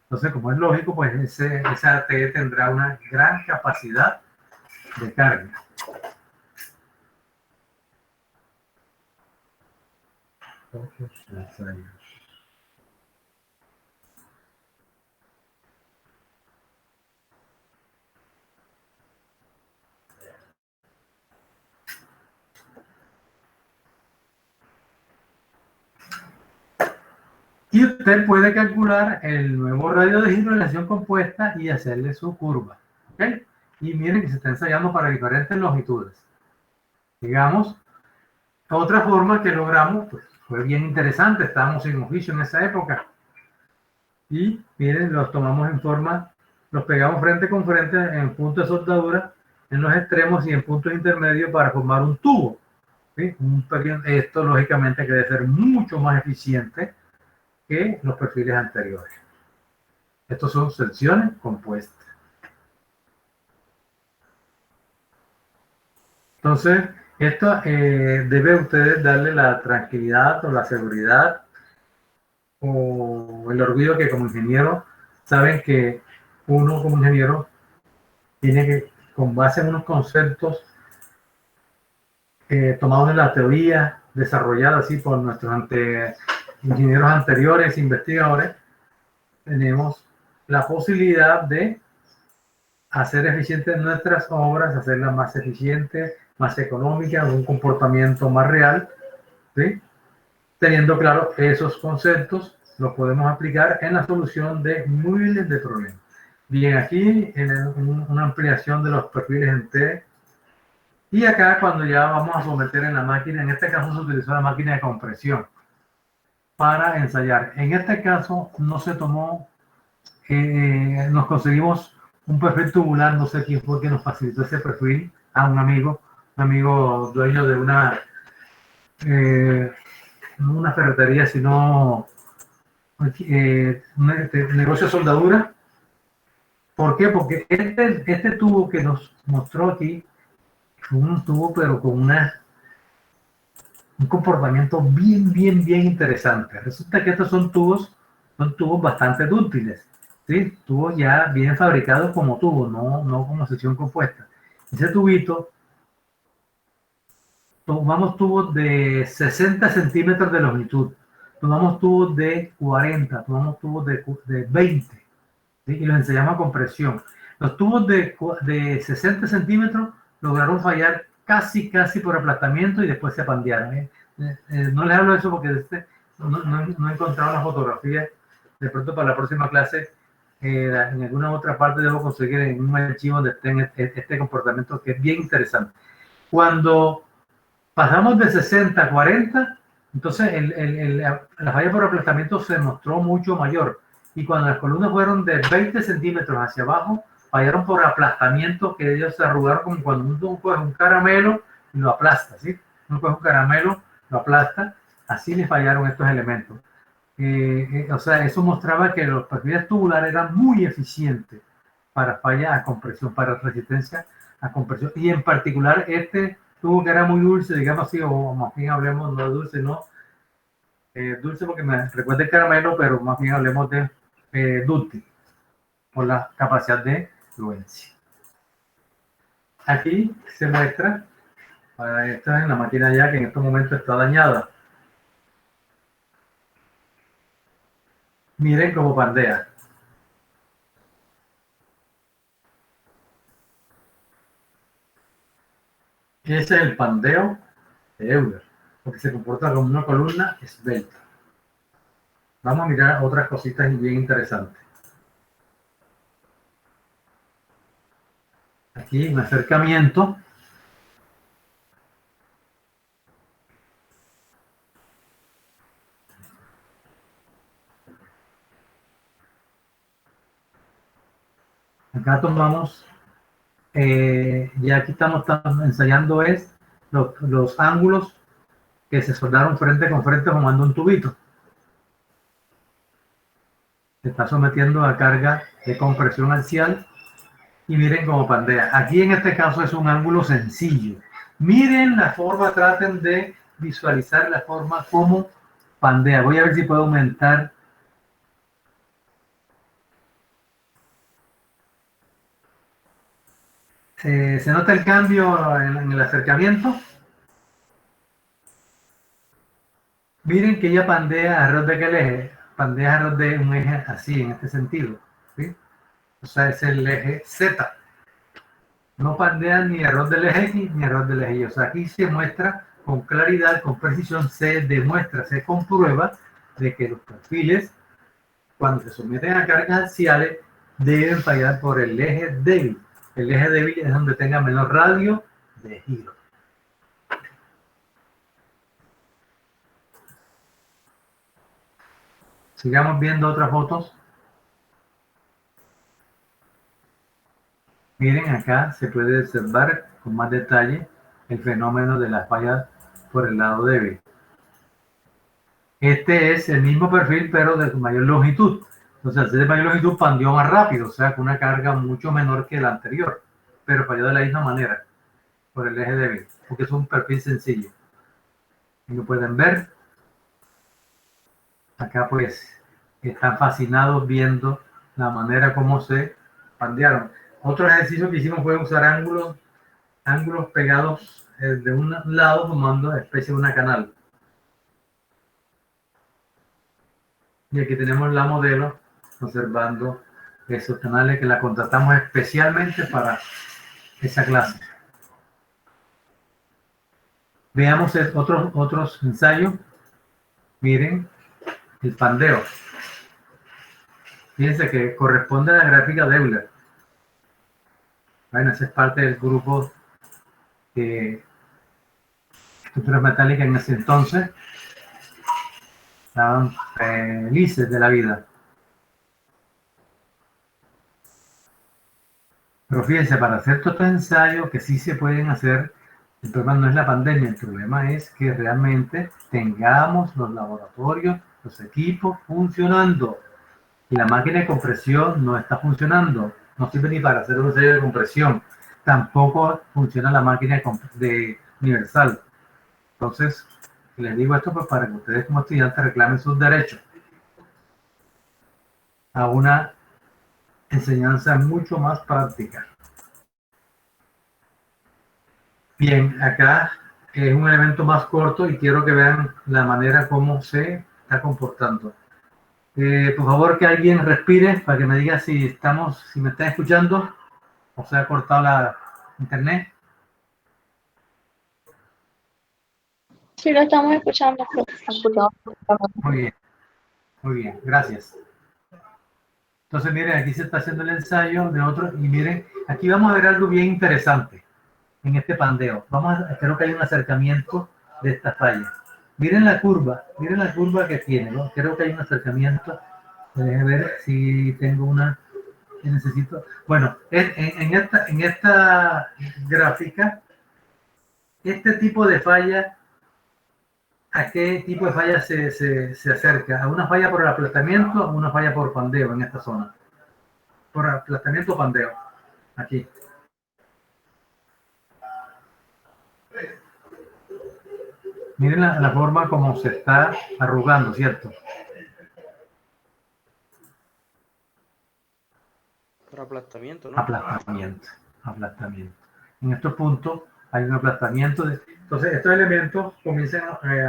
A: Entonces, como es lógico, pues esa T tendrá una gran capacidad de carga. Y usted puede calcular el nuevo radio de hidrogelación compuesta y hacerle su curva. ¿Okay? Y miren que se está ensayando para diferentes longitudes. Digamos, otra forma que logramos, pues fue bien interesante, estábamos sin oficio en esa época. Y miren, los tomamos en forma, los pegamos frente con frente en puntos de soldadura, en los extremos y en puntos intermedios para formar un tubo. ¿Sí? Esto lógicamente que debe ser mucho más eficiente que los perfiles anteriores. Estos son secciones compuestas. Entonces, esto debe ustedes darle la tranquilidad o la seguridad o el orgullo que como ingeniero saben que uno como ingeniero tiene que, con base en unos conceptos tomados en la teoría, desarrollada así por nuestros ingenieros anteriores, investigadores, tenemos la posibilidad de hacer eficientes nuestras obras, hacerlas más eficientes, más económicas, un comportamiento más real, ¿sí? Teniendo claro esos conceptos, los podemos aplicar en la solución de miles de problemas. Bien, aquí en una ampliación de los perfiles en T. Y acá cuando ya vamos a someter en la máquina, en este caso se utilizó la máquina de compresión para ensayar. En este caso no se tomó, nos conseguimos un perfil tubular, no sé quién fue que nos facilitó ese perfil, a un amigo dueño de no una ferretería, sino un negocio de soldadura. ¿Por qué? Porque este tubo que nos mostró aquí fue un tubo pero con un comportamiento bien interesante. Resulta que estos son tubos bastante dúctiles, ¿sí? Tubos ya bien fabricados como tubos, no como sección compuesta. Ese tubito, tomamos tubos de 60 centímetros de longitud, tomamos tubos de 40, tomamos tubos de 20, ¿sí? Y los ensayamos a compresión. Los tubos de 60 centímetros lograron fallar casi por aplastamiento y después se pandearon. No les hablo de eso porque no he encontrado una fotografía. De pronto para la próxima clase, en alguna otra parte debo conseguir en un archivo donde esté este comportamiento que es bien interesante. Cuando pasamos de 60 a 40, entonces la falla por aplastamiento se mostró mucho mayor. Y cuando las columnas fueron de 20 centímetros hacia abajo, fallaron por aplastamiento, que ellos se arrugaron como cuando uno coge un caramelo y lo aplasta, ¿sí? Uno coge un caramelo, lo aplasta, así le fallaron estos elementos. O sea, eso mostraba que los perfiles tubulares eran muy eficientes para falla a compresión, para resistencia a compresión. Y en particular este tubo que era muy dulce, digamos así, o más bien hablemos no de dulce, no. Dulce porque me recuerda el caramelo, pero más bien hablemos de dúctil, por la capacidad de fluencia. Aquí se muestra, para esta en la máquina ya que en estos momentos está dañada. Miren cómo pandea. Ese es el pandeo de Euler, porque se comporta como una columna esbelta. Vamos a mirar otras cositas bien interesantes. Aquí un acercamiento. Acá tomamos, ya aquí estamos ensayando los ángulos que se soldaron frente con frente formando un tubito. Se está sometiendo a carga de compresión axial y miren cómo pandea. Aquí en este caso es un ángulo sencillo. Miren la forma, traten de visualizar la forma como pandea. Voy a ver si puedo aumentar. ¿Se nota el cambio en el acercamiento? Miren que ella pandea alrededor de aquel eje, pandea alrededor de un eje así, en este sentido, ¿sí? O sea, es el eje Z. No pandea ni alrededor del eje X ni alrededor del eje Y. O sea, aquí se muestra con claridad, con precisión, se demuestra, se comprueba de que los perfiles, cuando se someten a cargas axiales, deben fallar por el eje débil. El eje débil es donde tenga menor radio de giro. Sigamos viendo otras fotos. Miren, acá se puede observar con más detalle el fenómeno de las fallas por el lado débil. Este es el mismo perfil, pero de mayor longitud. Entonces, al ser de mayor longitud, pandeó más rápido, o sea, con una carga mucho menor que la anterior, pero falló de la misma manera, por el eje débil, porque es un perfil sencillo. Y lo pueden ver. Acá, pues, están fascinados viendo la manera como se pandearon. Otro ejercicio que hicimos fue usar ángulos pegados de un lado, formando especie de una canal. Y aquí tenemos la modelo observando esos canales que la contratamos especialmente para esa clase. Veamos otros ensayos. Miren el pandeo. Fíjense que corresponde a la gráfica de Euler. Bueno, esa es parte del grupo de estructuras metálicas en ese entonces. Estaban felices de la vida. Pero fíjense, para hacer todos estos ensayos que sí se pueden hacer, el problema no es la pandemia, el problema es que realmente tengamos los laboratorios, los equipos funcionando. Y la máquina de compresión no está funcionando. No sirve ni para hacer un ensayo de compresión. Tampoco funciona la máquina de universal. Entonces, les digo esto pues para que ustedes como estudiantes reclamen sus derechos a una enseñanza mucho más práctica. Bien, acá es un elemento más corto y quiero que vean la manera como se está comportando. Por favor, que alguien respire para que me diga si me están escuchando o se ha cortado la internet.
C: Sí, lo estamos escuchando, profe.
A: Muy bien, gracias. Entonces, miren, aquí se está haciendo el ensayo de otro, y miren, aquí vamos a ver algo bien interesante en este pandeo. Creo que hay un acercamiento de esta falla. Miren la curva que tiene, ¿no? Creo que hay un acercamiento. Déjenme ver si tengo una que necesito. Bueno, en esta gráfica, este tipo de falla, ¿a qué tipo de falla se acerca? ¿A una falla por el aplastamiento o a una falla por pandeo en esta zona? Por aplastamiento o pandeo. Aquí. Miren la forma como se está arrugando, ¿cierto?
D: Por aplastamiento, ¿no?
A: Aplastamiento. En estos puntos hay un aplastamiento. Entonces, estos elementos comienzan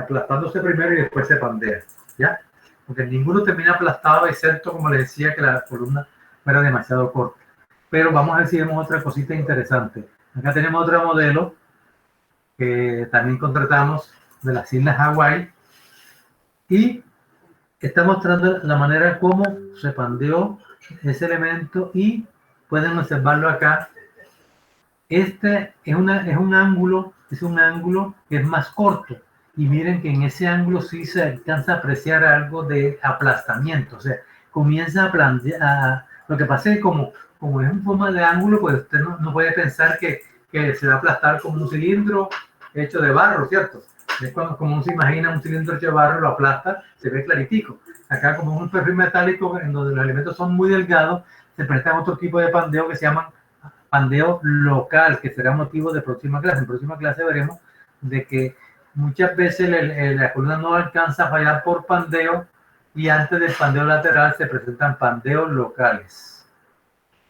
A: aplastándose primero y después se pandean, ¿ya? Porque ninguno termina aplastado, excepto, como les decía, que la columna fuera demasiado corta. Pero vamos a ver si vemos otra cosita interesante. Acá tenemos otro modelo que también contratamos de las Islas Hawái y está mostrando la manera como se pandeó ese elemento y pueden observarlo acá. Este es un ángulo que es más corto y miren que en ese ángulo sí se alcanza a apreciar algo de aplastamiento, o sea, comienza a plantear. Lo que pasa es que como es en forma de ángulo, pues usted no puede pensar que se va a aplastar como un cilindro hecho de barro, ¿cierto? Es como uno se imagina un cilindro hecho de barro, lo aplasta, se ve claritico. Acá, como es un perfil metálico en donde los elementos son muy delgados, se prestan otro tipo de pandeo que se llaman pandeo local, que será motivo de próxima clase. En próxima clase veremos de que muchas veces la columna no alcanza a fallar por pandeo y antes del pandeo lateral se presentan pandeos locales.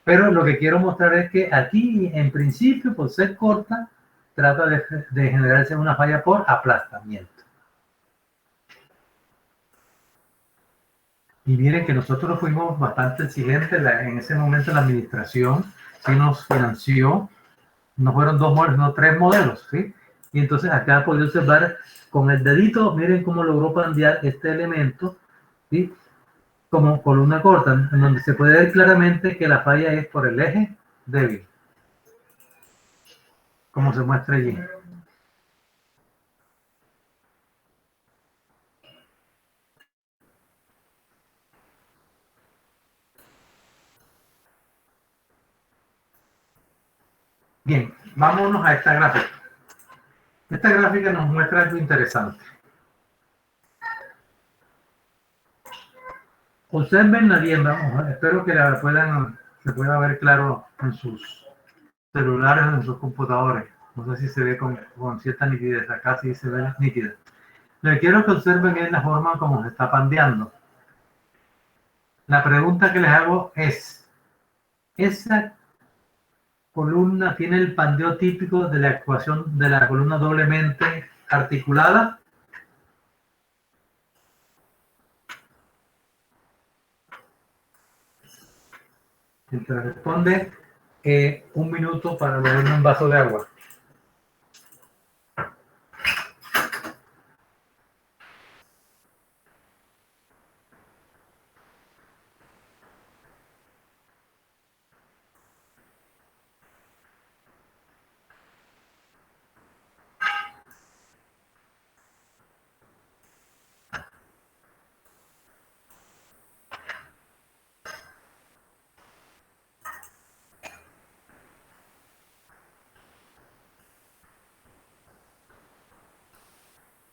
A: Pero lo que quiero mostrar es que aquí, en principio, por ser corta, trata de generarse una falla por aplastamiento. Y miren que nosotros fuimos bastante exigentes en ese momento. La administración sí nos financió, no fueron 2 modelos, no 3 modelos, ¿sí? Y entonces acá podéis observar con el dedito, miren cómo logró pandear este elemento ¿sí? Como columna corta, en donde se puede ver claramente que la falla es por el eje débil, como se muestra allí. Bien, vámonos a esta gráfica. Esta gráfica nos muestra algo interesante. Observen bien, vamos, espero que se pueda ver claro en sus celulares, en sus computadores. No sé si se ve con cierta nitidez, acá sí se ve nítida. Lo que quiero que observen es la forma como se está pandeando. La pregunta que les hago es, ¿esa columna tiene el pandeo típico de la ecuación de la columna doblemente articulada? Mientras responde, 1 minuto para beberme un vaso de agua.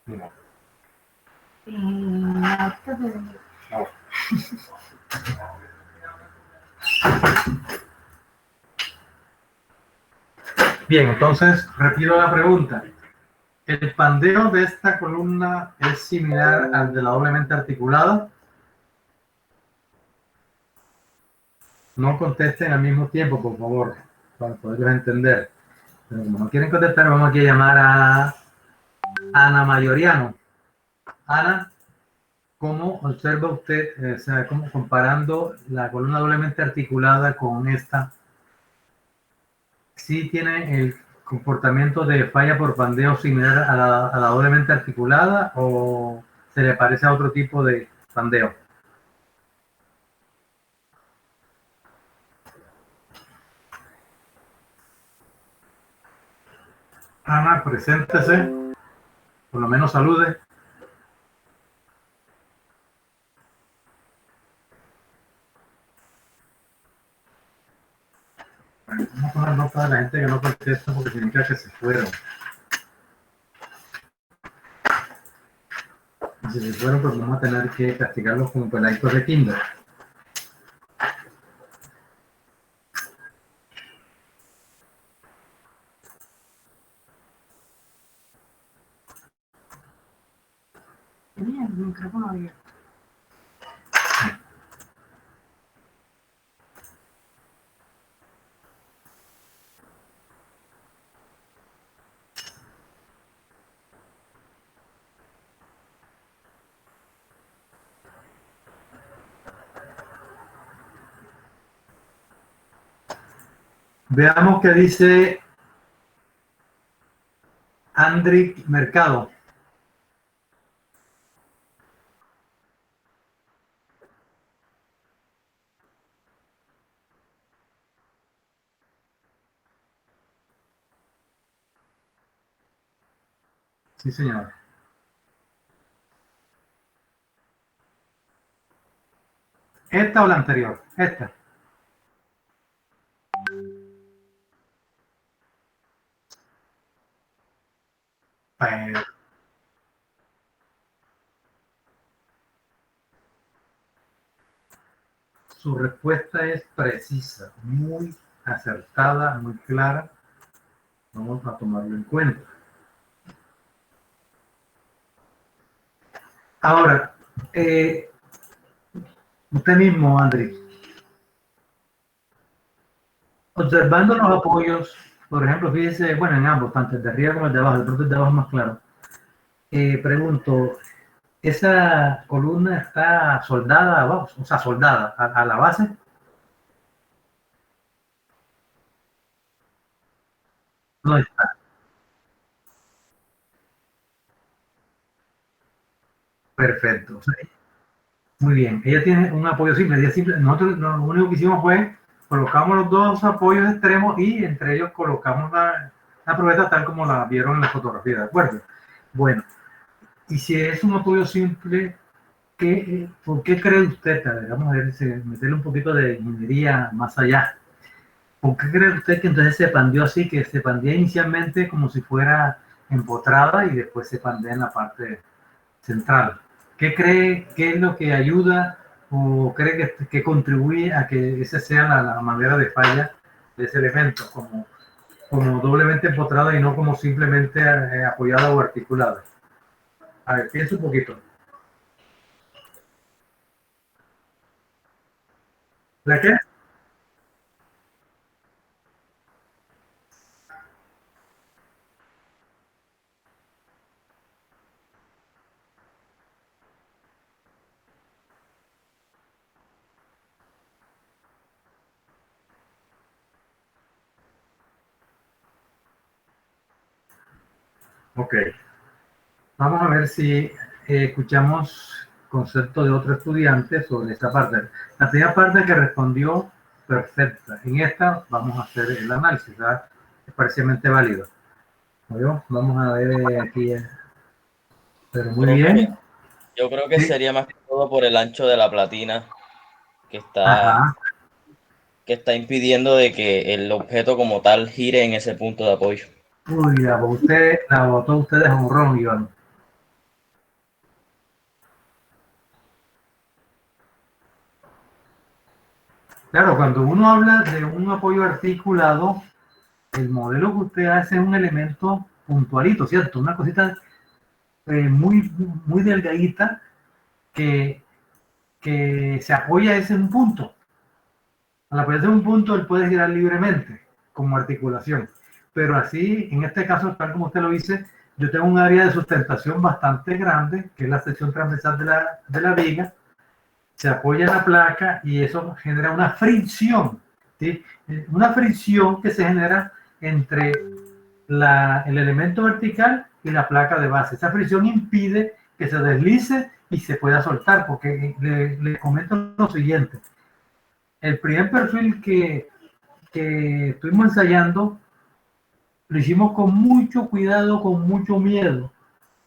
A: No. No. Bien, entonces repito la pregunta. ¿El pandeo de esta columna es similar al de la doblemente articulada? No contesten al mismo tiempo, por favor, para poderlos entender. Pero como no quieren contestar, vamos aquí a llamar a Ana Mayoriano. Ana, ¿cómo observa usted, o sea, cómo comparando la columna doblemente articulada con esta? ¿Sí tiene el comportamiento de falla por pandeo similar a la doblemente articulada o se le parece a otro tipo de pandeo? Ana, preséntese, por lo menos salude. Vamos a tomar nota de la gente que no contesta porque significa que se fueron. Y si se fueron, pues vamos a tener que castigarlos como peladitos de kinder.
G: Tenía el micrófono abierto.
A: Veamos qué dice Andrick Mercado. Sí, señor. ¿Esta o la anterior? Esta. Pero su respuesta es precisa, muy acertada, muy clara. Vamos a tomarlo en cuenta. Ahora, usted mismo, Andrés, observando los apoyos, por ejemplo, fíjese, bueno, en ambos, tanto el de arriba como el de abajo, de pronto el de abajo es más claro. Pregunto, ¿esa columna está soldada abajo? O sea, soldada a la base. No está. Perfecto. O sea, Muy bien, ella tiene un apoyo simple. Nosotros lo único que hicimos fue colocamos los dos apoyos extremos y entre ellos colocamos la probeta tal como la vieron en la fotografía, ¿de acuerdo? Bueno, y si es un apoyo simple, ¿por qué cree usted? Vamos a ver, meterle un poquito de ingeniería más allá. ¿Por qué cree usted que entonces se pandeó así, que se pandea inicialmente como si fuera empotrada y después se pandea en la parte central? ¿Qué cree que es lo que ayuda o cree que contribuye a que esa sea la manera de falla de ese elemento, como doblemente empotrada y no como simplemente apoyada o articulada? A ver, piensa un poquito. ¿La qué? Ok. Vamos a ver si escuchamos concepto de otro estudiante sobre esta parte. La primera parte que respondió, perfecta. En esta vamos a hacer el análisis, ¿verdad? Es parcialmente válido. ¿No? Vamos a ver aquí. Pero muy bien.
G: Yo creo que
A: Sí.
G: sería más que todo por el ancho de la platina
A: Ajá.
G: que está impidiendo de que el objeto como tal gire en ese punto de apoyo.
A: Uy, la botó usted de jonrón, Iván. Claro, cuando uno habla de un apoyo articulado, el modelo que usted hace es un elemento puntualito, ¿cierto? Una cosita muy, muy delgadita que se apoya ese en un punto. Al apoyarse en un punto, él puede girar libremente, como articulación. Pero así, en este caso, tal como usted lo dice, yo tengo un área de sustentación bastante grande, que es la sección transversal de la viga, se apoya en la placa y eso genera una fricción, ¿sí? Una fricción que se genera entre el elemento vertical y la placa de base. Esa fricción impide que se deslice y se pueda soltar, porque le comento lo siguiente. El primer perfil que estuvimos ensayando lo hicimos con mucho cuidado, con mucho miedo,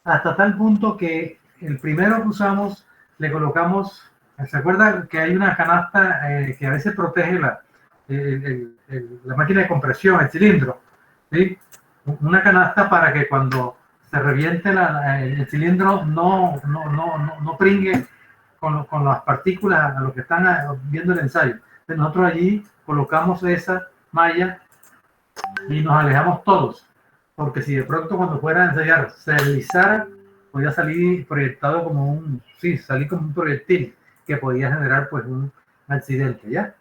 A: hasta tal punto que el primero que usamos le colocamos, ¿se acuerda que hay una canasta que a veces protege la máquina de compresión, el cilindro? ¿Sí? Una canasta para que cuando se reviente el cilindro no pringue con las partículas a los que están viendo el ensayo. Entonces nosotros allí colocamos esa malla y nos alejamos todos, porque si de pronto cuando fuera a ensayar se deslizara, podía salir proyectado salir como un proyectil que podía generar pues un accidente, ¿ya?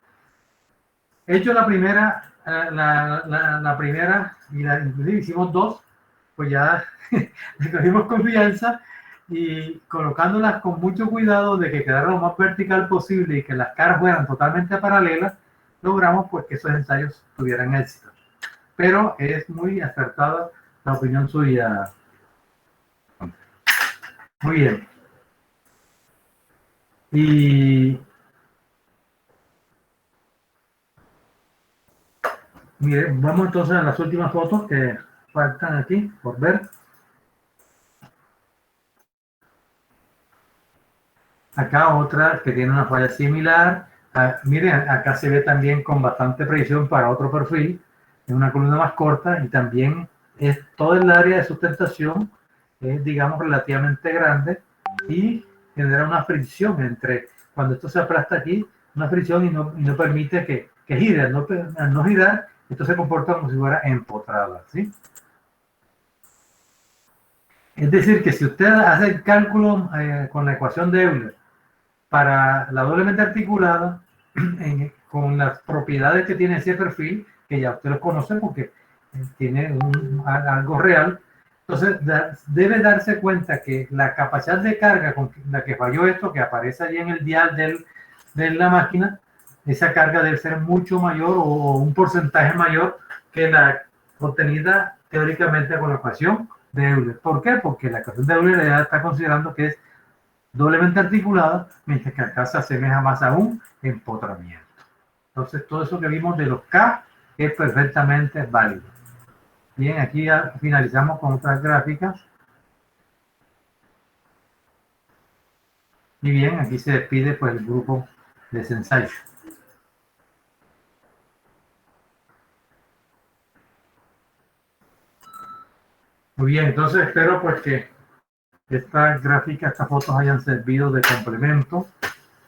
A: Hecho la primera, la primera, inclusive hicimos dos, pues ya le cogimos confianza y colocándolas con mucho cuidado de que quedara lo más vertical posible y que las caras fueran totalmente paralelas, logramos pues que esos ensayos tuvieran éxito. Pero es muy acertada la opinión suya. Muy bien. Y mire, vamos entonces a las últimas fotos que faltan aquí por ver. Acá otra que tiene una falla similar. Miren, acá se ve también con bastante precisión para otro perfil, en una columna más corta y también es todo el área de sustentación, es digamos relativamente grande y genera una fricción entre, cuando esto se aplasta aquí, una fricción y no permite que gire. Al no girar, esto se comporta como si fuera empotrada, ¿sí? Es decir, que si usted hace el cálculo con la ecuación de Euler para la doblemente articulada, con las propiedades que tiene ese perfil, que ya usted lo conoce porque tiene algo real, entonces debe darse cuenta que la capacidad de carga con la que falló esto, que aparece allí en el dial de la máquina, esa carga debe ser mucho mayor o un porcentaje mayor que la obtenida teóricamente con la ecuación de Euler. ¿Por qué? Porque la ecuación de Euler ya está considerando que es doblemente articulada, mientras que acá se asemeja más a un empotramiento. Entonces, todo eso que vimos de los K es perfectamente válido. Bien, aquí ya finalizamos con otras gráficas. Y bien, aquí se despide pues el grupo de Sensei. Muy bien, entonces espero pues que estas gráficas, estas fotos hayan servido de complemento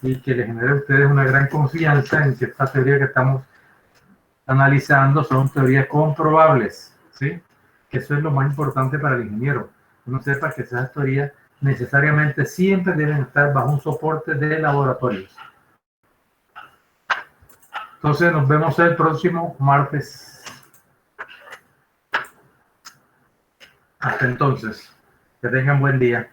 A: y que les genere a ustedes una gran confianza en que esta teoría que estamos analizando son teorías comprobables, ¿sí? Que eso es lo más importante para el ingeniero. Uno sepa que esas teorías necesariamente siempre deben estar bajo un soporte de laboratorios. Entonces nos vemos el próximo martes. Hasta entonces, que tengan buen día.